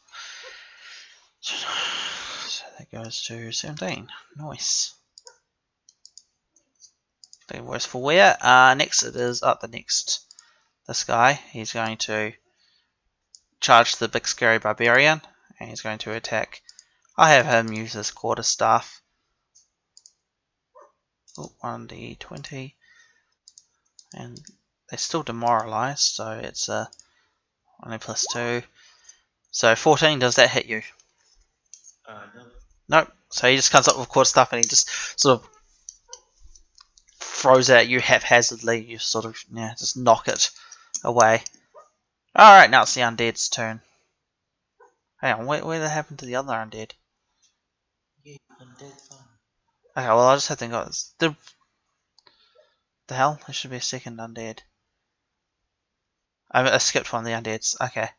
So that goes to 17. Nice. Worse for wear. Next it is this guy. He's going to charge the big scary barbarian, and he's going to attack. I have him use his quarterstaff. 1d20, and they're still demoralized, so it's only plus 2. So 14, does that hit you? No. Nope. So he just comes up with quarterstaff and he just sort of throws it at you haphazardly. You sort of just knock it away. Alright, now it's the undead's turn. Hang on, where did it happen to the other undead? Yeah, undead fun. Okay, well I just have to go. The hell? There should be a second undead. I skipped one of the undeads. Okay.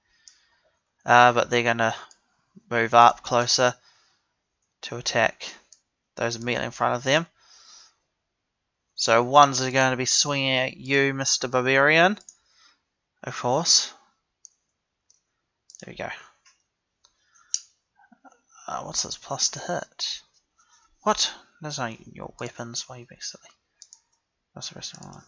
But they're gonna move up closer to attack those immediately in front of them. So ones are going to be swinging at you, Mr. Barbarian. Of course. There we go. What's this plus to hit? What? Those aren't your weapons. Why are you being silly? That's the rest of one.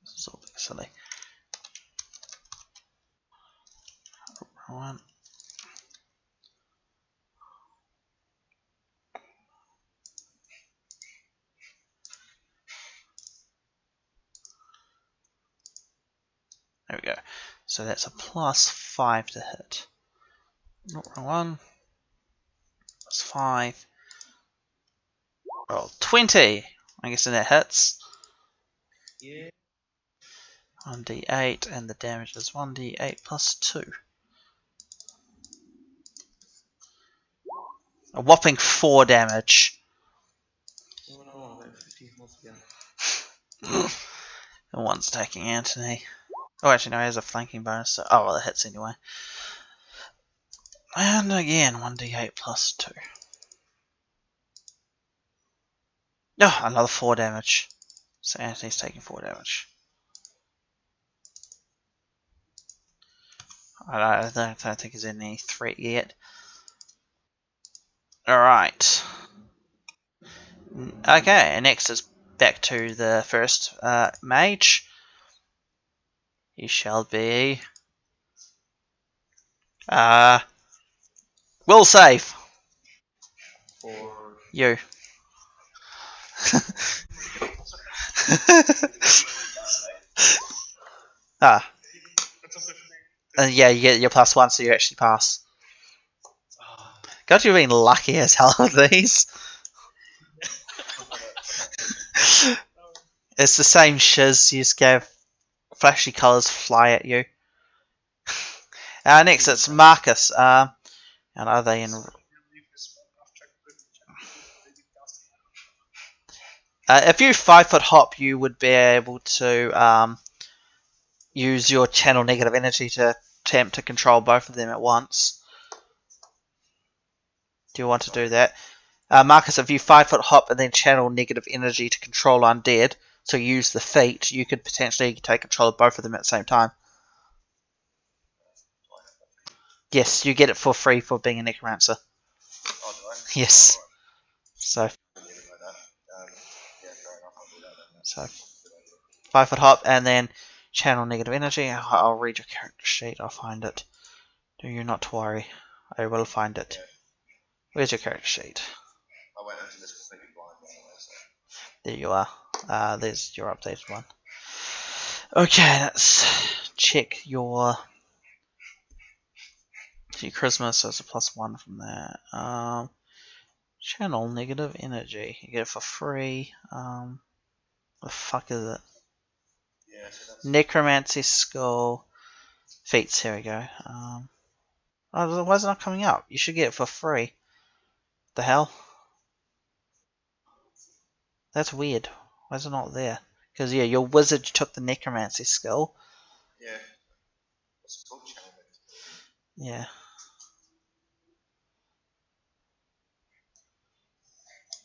This is all being silly. One. There we go. So that's a plus 5 to hit. Not wrong one. Plus 5. Roll 20. I guess that hits. Yeah. 1d8, and the damage is 1d8 plus 2. A whopping 4 damage. Oh no, I'm at 50 once again. And one's attacking Anthony. Oh, actually, no, he has a flanking bonus. So, oh, well, it hits anyway. And again, 1d8 plus 2. Oh, another 4 damage. So Anthony's taking 4 damage. I don't think he's in any threat yet. Alright. Okay, and next is back to the first mage. He shall be... will save. For You. Ah. That's a good Yeah, you get your plus 1, so you actually pass. God, you've been lucky as hell with these. It's the same shiz, you just gave flashy colours fly at you. Next it's Marcus. And are they in... if you 5-foot hop, you would be able to use your channel negative energy to attempt to control both of them at once. Do you want to do that? Marcus, if you 5-foot hop and then channel negative energy to control undead, so use the feat, you could potentially take control of both of them at the same time. Yes, you get it for free for being a necromancer. Oh, do I? Yes. So, Yeah, fair enough. I'll do that then. so 5-foot hop and then channel negative energy. I'll read your character sheet. I'll find it. Do you not worry. I will find it. Yeah. Where's your character sheet? I went into this completely blind, by the way, so. There you are. There's your updated one. Okay, let's check your charisma, so it's a +1 from that. Channel negative energy. You get it for free. The fuck is it? Yeah, so that's Necromancy skill. Feats, here we go. Oh, why is it not coming up? You should get it for free. The hell? That's weird. Why is it not there? Because, yeah, your wizard took the necromancy skill. yeah. What's it called? Channel Mix. Yeah.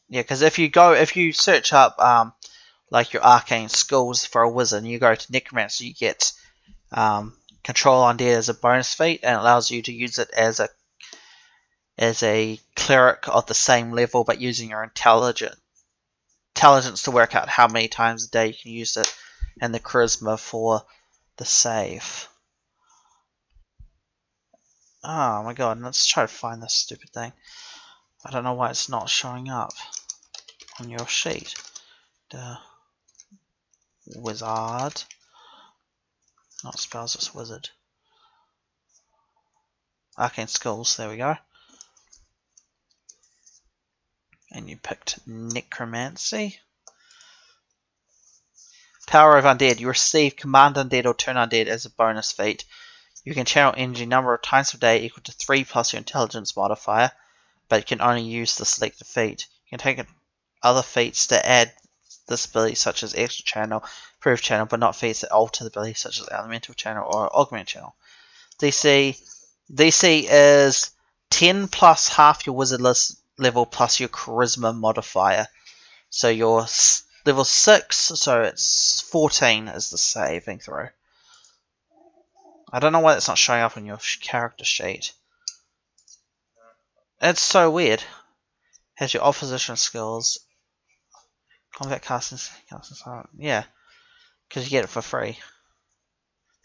Yeah, because if you search up, like your arcane skills for a wizard, and you go to necromancy, you get control undead as a bonus feat, and it allows you to use it as a cleric of the same level, but using your intelligence to work out how many times a day you can use it, and the charisma for the save. Oh my god, let's try to find this stupid thing. I don't know why it's not showing up on your sheet. The wizard. Not spells, it's wizard. Arcane skills, there we go. And you picked necromancy. Power of undead. You receive command undead or turn undead as a bonus feat. You can channel energy number of times per day equal to 3 plus your intelligence modifier, but you can only use the selected feat. You can take other feats to add this ability, such as extra channel, proof channel, but not feats that alter the ability, such as elemental channel or augment channel. DC is 10 plus half your wizard level plus your charisma modifier. So you're level 6, so it's 14 is the saving throw. I don't know why that's not showing up on your character sheet. It's so weird. Has your opposition skills, combat casting, yeah, because you get it for free.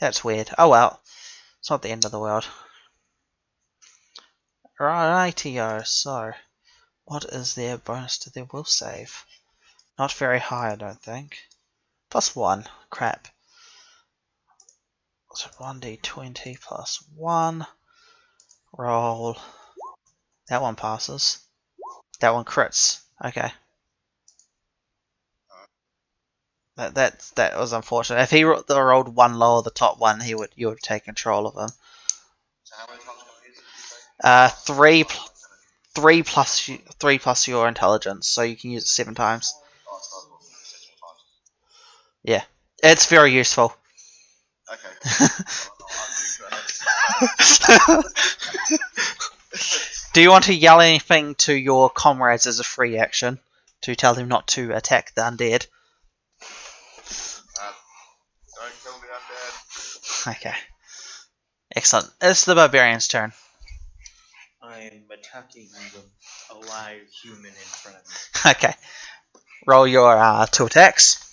That's weird. Oh well, it's not the end of the world. Rightio, so what is their bonus to their will save? Not very high, I don't think. +1, crap. So 1d20 plus 1. Roll. That one passes. That one crits. Okay. That was unfortunate. If he rolled one lower, the top one, you would take control of him. So how many times can I use it? Did you say? 3 plus your intelligence, so you can use it 7 times. Oh, so I've got 6 more times. Yeah, it's very useful. Okay. I'll do that. Do you want to yell anything to your comrades as a free action to tell them not to attack the undead? Don't kill me, undead. Okay. Excellent. It's the barbarian's turn. I'm attacking the alive human in front of me. Okay. Roll your 2 attacks.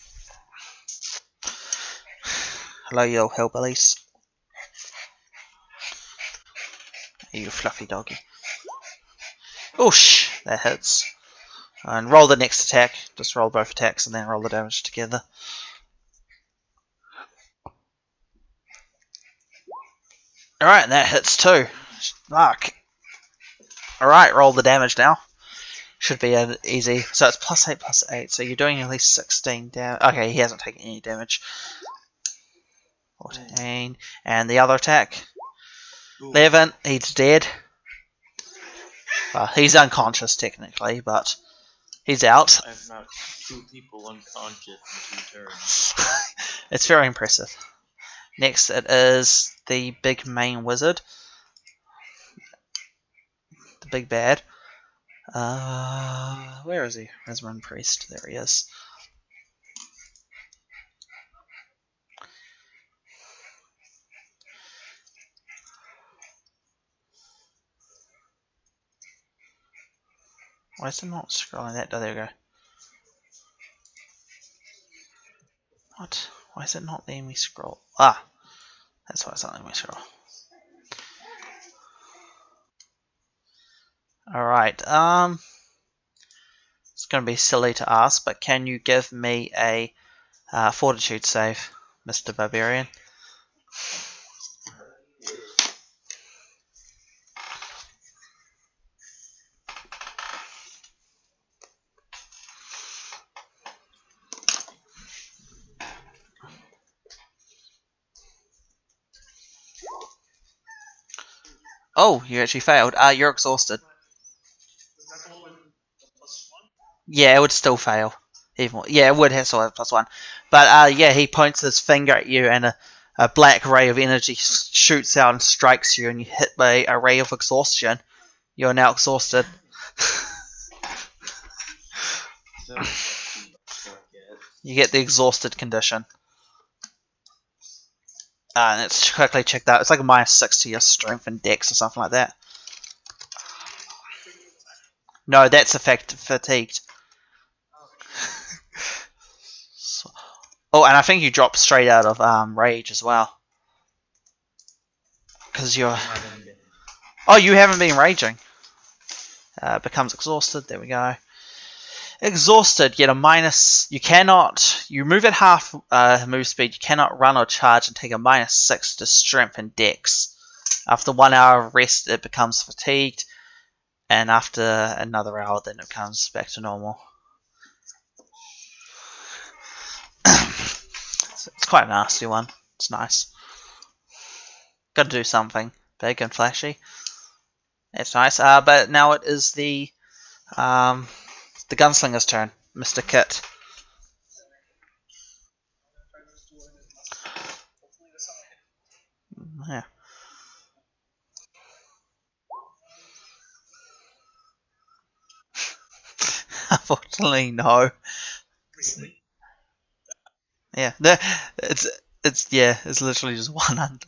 Hello, you hillbillies. You fluffy doggy. Oosh! That hits. And roll the next attack. Just roll both attacks and then roll the damage together. Alright, that hits too. Fuck. Alright, roll the damage now. Should be easy. So it's +8 +8. So you're doing at least 16 damage. Okay, he hasn't taken any damage. 14. And the other attack. 11. He's dead. He's unconscious technically, but he's out. I've knocked 2 people unconscious in 2 turns. It's very impressive. Next, it is the big main wizard. The big bad. Where is he? Resman Priest. There he is. Why is it not scrolling that? Oh, there we go. What? Why is it not letting me scroll? Ah! That's why it's not letting me scroll. Alright, let's It's going to be silly to ask, but can you give me a fortitude save, Mr. Barbarian? Oh, you actually failed. You're exhausted. Is that the one with the +1? Yeah, it would still fail. Even yeah, it would have still have +1. But yeah, he points his finger at you, and a black ray of energy shoots out and strikes you, and you hit by a ray of exhaustion. You're now exhausted. So what do I get? You get the exhausted condition. And let's quickly check that. It's like a -6 to your strength and dex or something like that. No, that's fatigued. So- oh, and I think you drop straight out of rage as well. Because you're... I haven't been. Oh, you haven't been raging. Becomes exhausted. There we go. Exhausted, yet a minus. You cannot. You move at half move speed. You cannot run or charge and take a -6 to strength and dex. After 1 hour of rest, it becomes fatigued, and after another hour, then it comes back to normal. It's quite a nasty one. It's nice. Got to do something big and flashy. It's nice. But now it is the gunslinger's turn, Mr. Kit. Yeah. Unfortunately, no. Really? Yeah, it's literally just one under.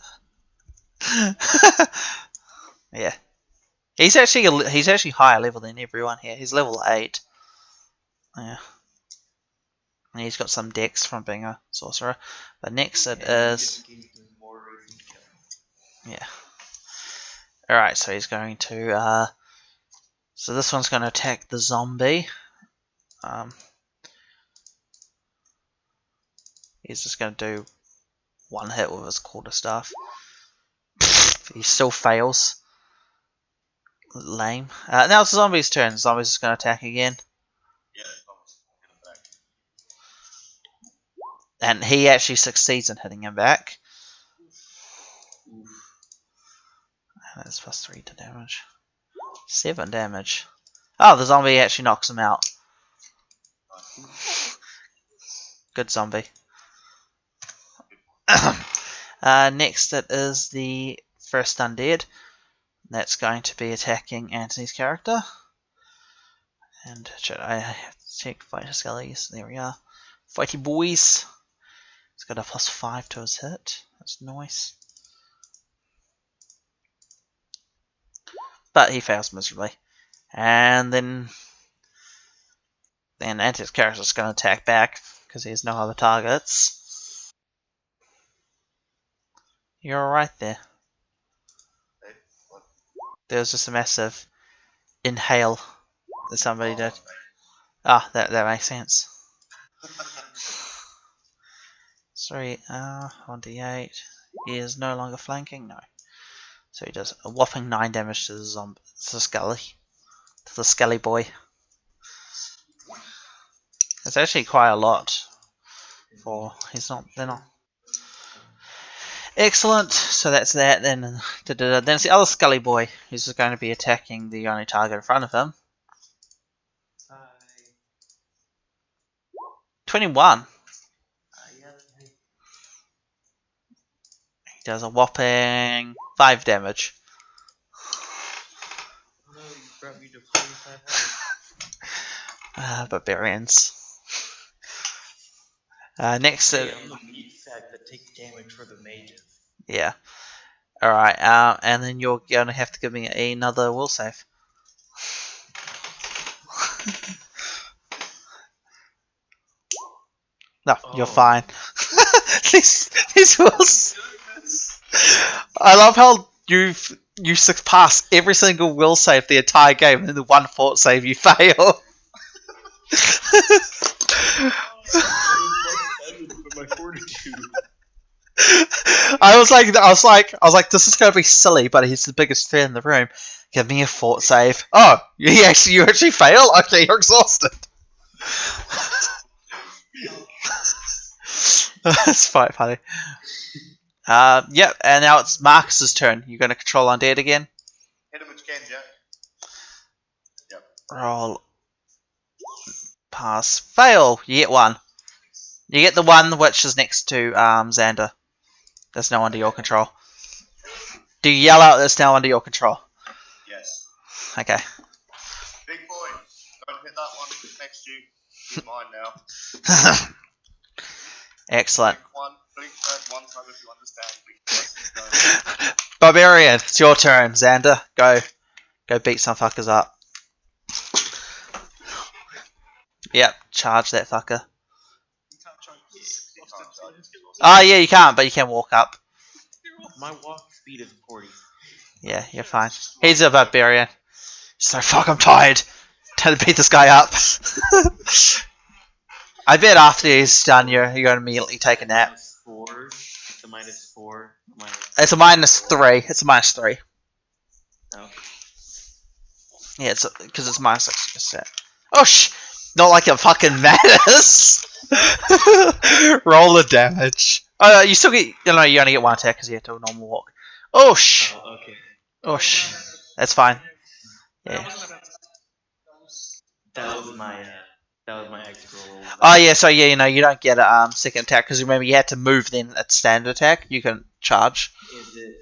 Yeah, he's actually higher level than everyone here. He's level 8. Yeah, and he's got some dex from being a sorcerer. But next it is More reason to kill him. yeah. All right, so he's going to so this one's going to attack the zombie. He's just going to do one hit with his quarterstaff. He still fails. Lame. Now it's the zombie's turn. The zombie's just going to attack again. Yeah, almost hit him back. And he actually succeeds in hitting him back. That's +3 to damage. 7 damage. Oh, the zombie actually knocks him out. Good zombie. Next it is the first undead. That's going to be attacking Anthony's character. And should I have to check fighter skellies? There we are. Fighty boys. He's got a +5 to his hit. That's nice. But he fails miserably. And then Anthony's character is going to attack back because he has no other targets. You're alright there. Hey, what? There's just a massive inhale that somebody did. Ah, that makes sense. Sorry, 1d8. He is no longer flanking? No. So he does a whopping 9 damage to the zombie, to the skelly. To the skelly boy. It's actually quite a lot. They're not. Excellent, so that's that. Then it's the other skelly boy who's just going to be attacking the only target in front of him. 21. He does a whopping 5 damage. No, you brought me to 4,500. Barbarians. Next, Hey, I'm the meat sack that takes damage for the mages. yeah. Alright, and then you're going to have to give me another will save. No, you're fine. these wills. I love how you surpass every single will save the entire game, and then the one fort save you fail. But my fortitude. I was like, this is gonna be silly, but he's the biggest threat in the room. Give me a fort save. Oh, you actually fail? Okay, you're exhausted. That's quite funny. Yep, and now it's Marcus's turn. You're gonna control undead again. Hit him with Ken, Jack. Yep. Roll. Pass. Fail. You get one. You get the one which is next to Xander. There's no under your control. Do you yell out that's now under your control? Yes. Okay. Big boy. Don't hit that one next to you. He's mine now. Excellent. Blink one. Blink one time if you understand. Blink twice. Barbarian, it's your turn, Xander. Go. Go beat some fuckers up. Yep, charge that fucker. You can't try Ah, yeah, you can't, but you can walk up. My walk speed is 40. Yeah, you're fine. He's a barbarian. So fuck, I'm tired. Time to beat this guy up. I bet after he's done, you're gonna immediately take a nap. -4. It's a -4. It's a -3. It's a -3. Oh. Yeah, it's because it's -60%. Oh not like it fucking matters. Roll the damage. Oh, you still get. You only get one attack because you have to do a normal walk. Oh Oh, okay. Oh that's fine. Yeah. That was my extra roll. Oh yeah, so yeah, you don't get a second attack because remember you had to move then at standard attack. You can charge. Is it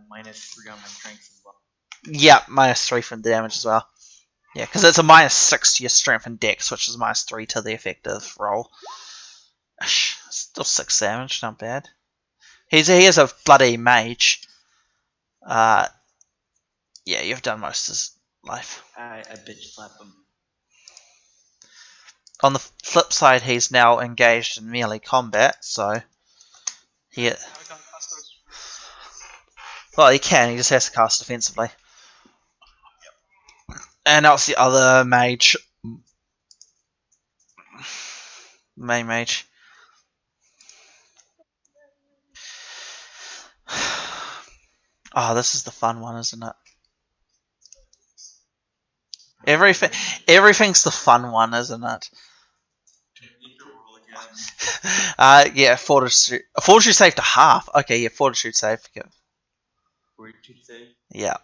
-3 on my strength as well? Yeah, -3 from the damage as well. Yeah, because it's a -6 to your strength and dex, which is -3 to the effective roll. Still 6 damage, not bad. He is a bloody mage. Yeah, you've done most of his life. I bitch slap him. On the flip side, he's now engaged in melee combat, so he. Well, he can. He just has to cast defensively. And now it's the other mage. Main mage. Oh, this is the fun one, isn't it? Everything's the fun one, isn't it? Yeah, fortitude save to half. Okay, yeah, fortitude save. Fortitude save? Yeah,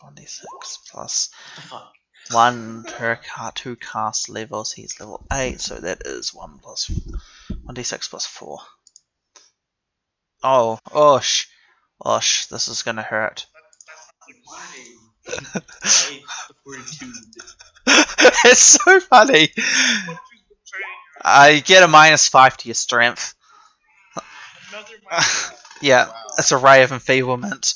1d6 plus What the fuck? 1 per 2 cast levels. He's level 8, so that is 1d6 plus 4. Oh, this is gonna hurt. It's so funny. You get a -5 to your strength. Yeah, Wow. it's a ray of enfeeblement.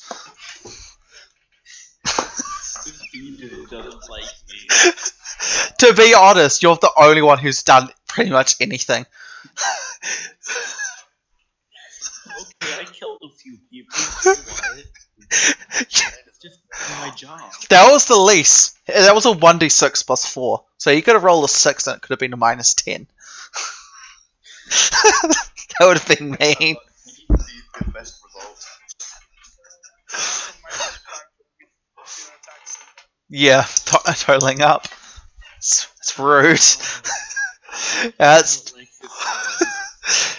This dude just doesn't like me. To be honest, you're the only one who's done pretty much anything. Okay, I killed a few people. What? It's just my job. That was the least. That was a 1d6 plus 4. So you could have rolled a 6 and it could have been a -10. That would have been mean. The best result. Yeah, totaling up. It's rude.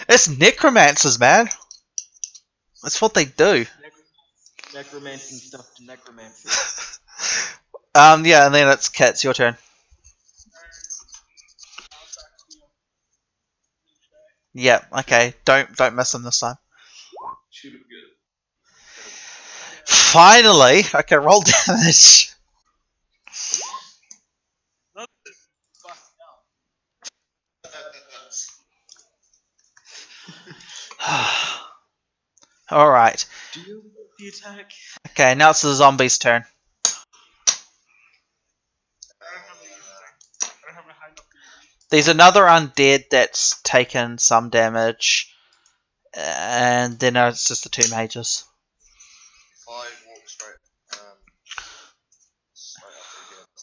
It's necromancers, man. That's what they do. Necromancing stuff to necromancers. Yeah, and then it's Kit. It's your turn. Yeah, okay. Don't miss him this time. Shoot him good. Finally, okay. Roll damage. All right. Do you the attack? Okay, now it's the zombie's turn. There's another undead that's taken some damage, and then it's just the 2 mages. If I walk straight up again, it's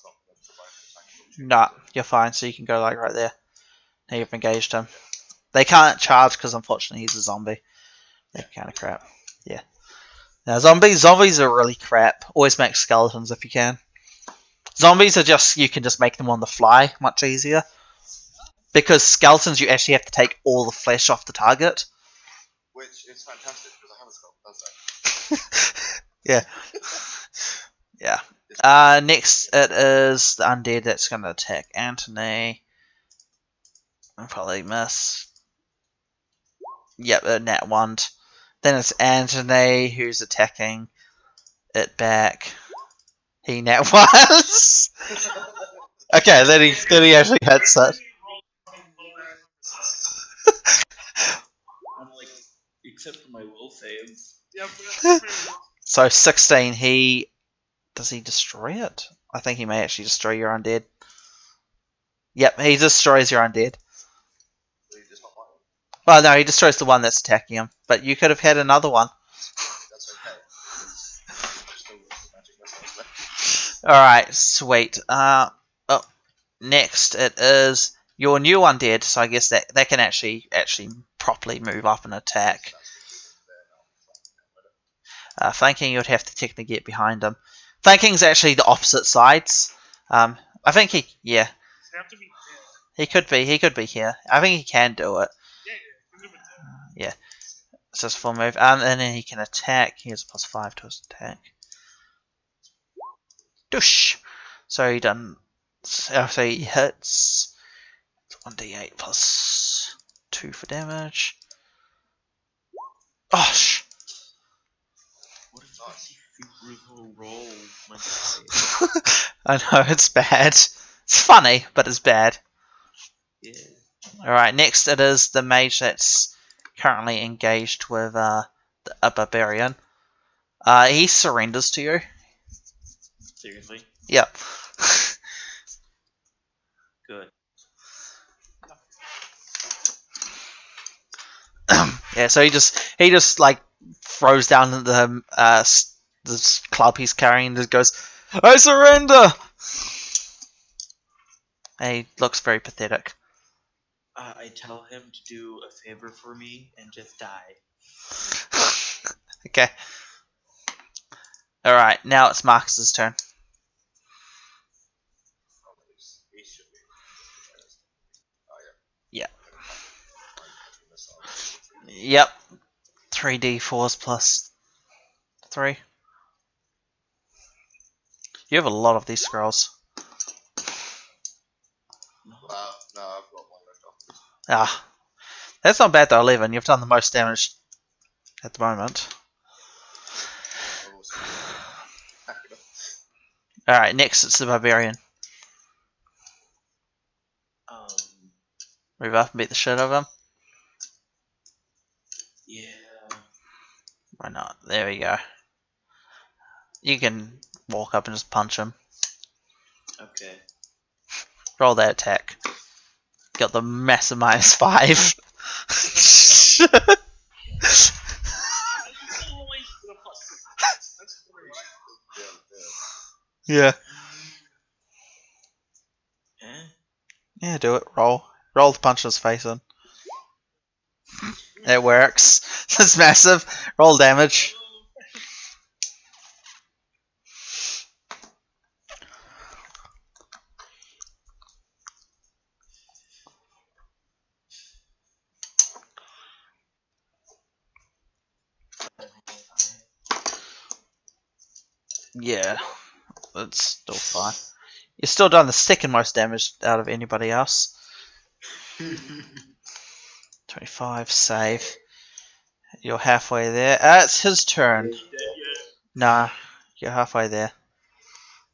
not going to provide an attack from Nah, you're fine. So you can go like right there. Now you've engaged him. They can't charge because unfortunately he's a zombie. They're kind of crap. Yeah. Now zombies are really crap. Always make skeletons if you can. Zombies are just you can just make them on the fly, much easier. Because skeletons you actually have to take all the flesh off the target. Which is fantastic because I have a skull that does that. Yeah. Yeah. Next it is the undead that's going to attack Anthony. I'll probably miss. Yep, nat 1. Then it's Anthony who's attacking it back. He nat 1s. Okay, then he actually hits it. I'm like, except for my will saves. Yeah, but So 16, does he destroy it? I think he may actually destroy your undead. Yep, he destroys your undead. So he does not like it. Well, no, he destroys the one that's attacking him. But you could have had another one. That's okay. Because still with magic missiles left. Alright, sweet. Next it is your new undead, so I guess that can actually properly move up and attack. Flanking, you'd have to technically get behind him. Flanking's actually the opposite sides. I think they have to be dead. he could be here. I think he can do it. Yeah, yeah. Leave it dead. It's just full move. And then he can attack. He has +5 to his attack. Doosh! So he done. So he hits. 1d8 +2 for damage. Oh, What if I see super roll? My I know, it's bad. It's funny, but it's bad. yeah. Alright, next it is the mage that's currently engaged with a barbarian. He surrenders to you. Seriously? Yep. Good. Yeah, so he just like throws down the club he's carrying and just goes, I surrender! And he looks very pathetic. I tell him to do a favor for me and just die. Okay. Alright, now it's Marcus's turn. He should be. Oh, Yeah. Magic missiles. Yep. 3d4s +3. You have a lot of these scrolls. No, I've got one left after this. Ah. That's not bad though, 11. You've done the most damage at the moment. I've also back it up. Alright, next it's the barbarian. Move up and beat the shit out of him. Yeah. Why not? There we go. You can walk up and just punch him. Okay. Roll that attack. Got the massive -5. That's still only the +6. That's pretty right. Yeah. Yeah. Eh? Yeah, do it. Roll. Roll to punch his face in. It works. That's massive. Roll damage. Yeah, that's still fine. You've still done the second most damage out of anybody else. 25, save. You're halfway there. It's his turn. Nah, you're halfway there.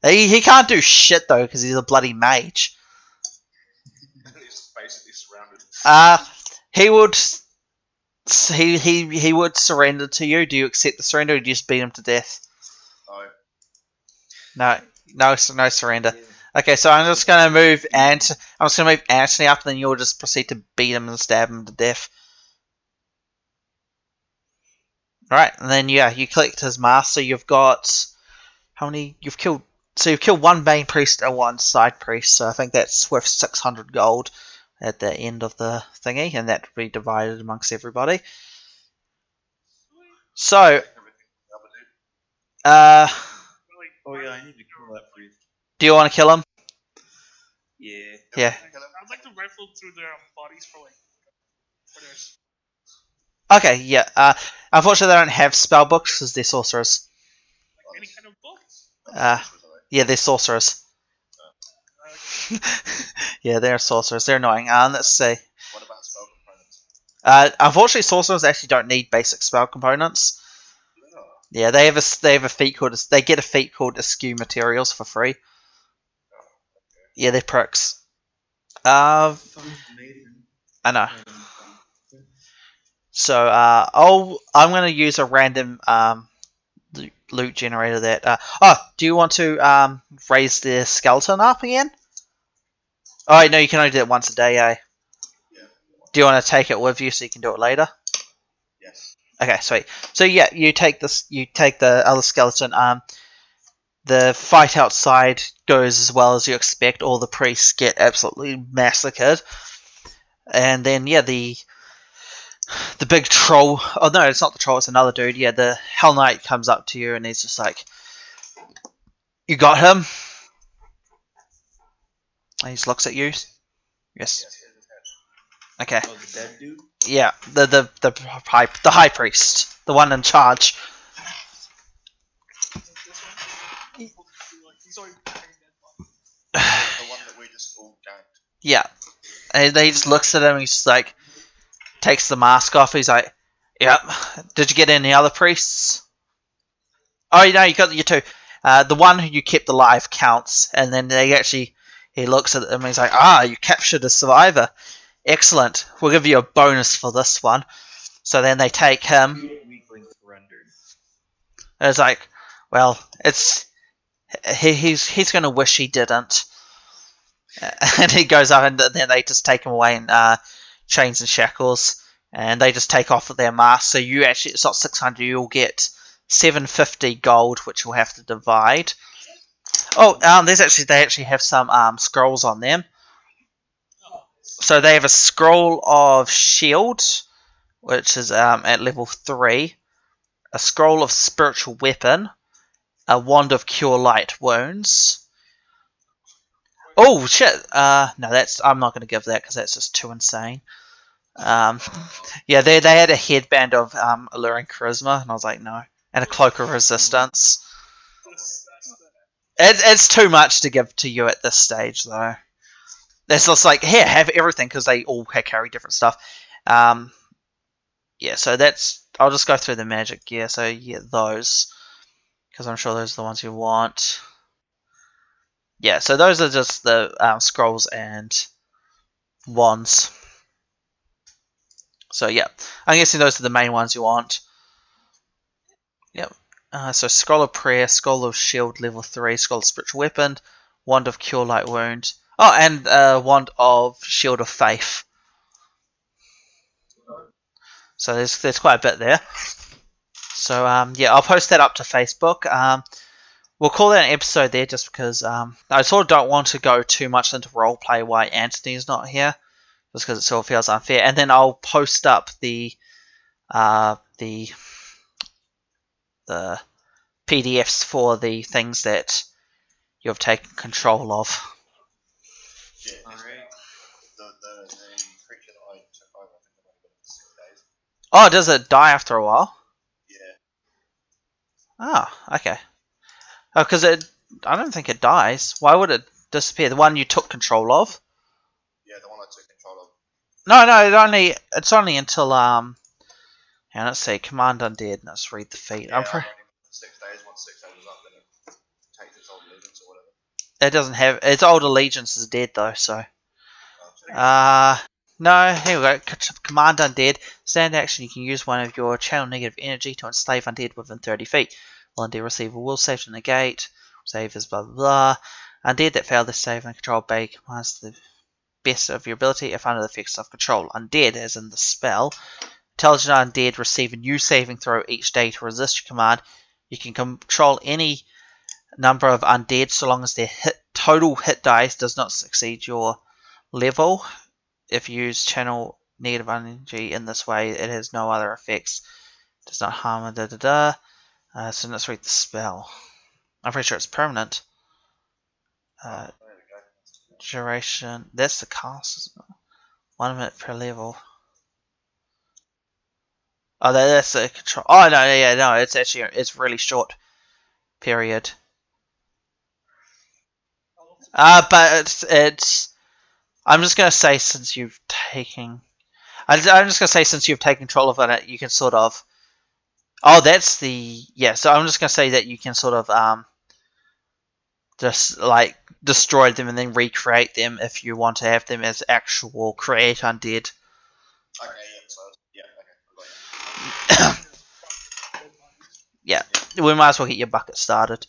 He can't do shit though because he's a bloody mage. He's basically surrounded. He would. He would surrender to you. Do you accept the surrender, or do you just beat him to death? No. No surrender. Okay, so I'm just gonna move I'm just gonna move Anthony up, and then you'll just proceed to beat him and stab him to death. Alright, and then yeah, you collect his mask, so you've got how many? You've killed So you kill one main priest and one side priest. So I think that's worth 600 gold at the end of the thingy, and that will be divided amongst everybody. So, Everything the other dude. Really, Oh yeah, I need to kill that priest. do you want to kill him? Yeah. Yeah. Kill him. I'd like to rifle through their bodies for theirs. Okay, yeah. Unfortunately, they don't have spell books because they're sorcerers. Like any kind of book. Yeah, they're sorcerers. Yeah, they're sorcerers. They're annoying. Let's see. What about spell components? Unfortunately, sorcerers actually don't need basic spell components. No. Yeah, they have a feat called they get a feat called Eschew Materials for free. Yeah, they're perks. I know. So I'm gonna use a random loot generator that. Do you want to raise the skeleton up again? Oh no, you can only do it once a day, eh? Yeah. Do you want to take it with you so you can do it later? Yes. Okay, sweet. So yeah, you take this. You take the other skeleton. The fight outside goes as well as you expect. All the priests get absolutely massacred, and then yeah, the big troll. Oh no, it's not the troll. It's another dude. Yeah, the Hell Knight comes up to you and he's just like, "You got him." And he just looks at you. Yes. Yes, here's his head. Okay. Oh, the dead dude. Yeah, the high priest, the one in charge. This one. He's already carrying that body. The one that we just all ganked. Yeah, and he just looks at him. He's just like, takes the mask off. He's like, "Yep. Did you get any other priests?" Oh, you know, you got your two. The one who you kept alive counts, and then he looks at him and he's like, you captured a survivor. Excellent. We'll give you a bonus for this one. So then they take him. Weakling surrendered. And it's like, well, he's going to wish he didn't. And he goes up, and then they just take him away in chains and shackles, and they just take off their masks. So you actually, it's not 600. You'll get 750 gold, which you'll have to divide. Oh, they actually have some scrolls on them. So they have a scroll of shield, which is at level 3, a scroll of spiritual weapon, a wand of cure light wounds. Oh shit! No, I'm not going to give that because that's just too insane. Yeah, they had a headband of alluring charisma, and I was like, no, and a cloak of resistance. It's too much to give to you at this stage, though. It's just like, here, have everything, because they all carry different stuff. Yeah, so I'll just go through the magic gear. So yeah, those, because I'm sure those are the ones you want. Yeah, so those are just the scrolls and wands. So yeah, I'm guessing those are the main ones you want. Yep. So Scroll of Prayer, Scroll of Shield level 3, Scroll of Spiritual Weapon, Wand of Cure Light Wound. Oh, and Wand of Shield of Faith. So there's quite a bit there. So yeah, I'll post that up to Facebook. We'll call that an episode there just because I sort of don't want to go too much into roleplay while Anthony's not here, just because it sort of feels unfair. And then I'll post up the PDFs for the things that you've taken control of. Yeah. Alright. The creature that I took over, I think I've only got it for 6 days. Oh, does it die after a while? Yeah. Oh, okay. Oh, because I don't think it dies. Why would it disappear? The one you took control of? Yeah, the one I took control of. No, it's only until and let's see, Command Undead. Let's read the feat. Yeah, I've only got 6 days. Once 6 days is up, then it takes its old allegiance or whatever. It doesn't have its old allegiance is dead though. So Oh, no, here we go. Command Undead. Stand action. You can use one of your channel negative energy to enslave undead within 30 feet. Will undead receive a will save to negate. Save is blah blah blah. Undead that fail this save and control bay commands the best of your ability if under the effects of control. Undead, as in the spell. Intelligent undead receive a new saving throw each day to resist your command. You can control any number of undead so long as their total hit dice does not exceed your level. If you use channel negative energy in this way, it has no other effects. Does not harm. So let's read the spell. I'm pretty sure it's permanent. Duration. That's the cast, isn't it? 1 minute per level. Oh, that's the control. Oh no, yeah, no. It's really short period. But it's. I'm just gonna say since you've taken. I'm just gonna say since you've taken control of it, you can sort of. Oh, that's the So I'm just gonna say that you can sort of just like destroy them and then recreate them if you want to have them as actual create undead. Okay, okay. Yeah, we might as well get your bucket started.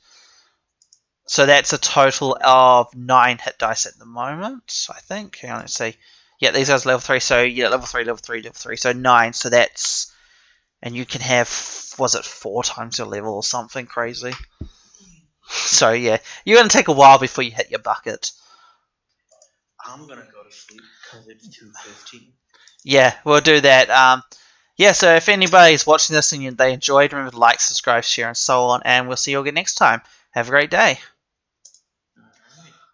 So that's a total of 9 hit dice at the moment, I think. Hang on, let's see. Yeah, these guys are level 3, so yeah, level 3, level 3, level 3. So 9, so that's... And you can have, was it 4 times your level or something crazy? So yeah, you're going to take a while before you hit your bucket. I'm gonna go to sleep because it's 2:15. Yeah, we'll do that. Yeah, so if anybody's watching this and they enjoyed, remember to like, subscribe, share, and so on. And we'll see you all again next time. Have a great day.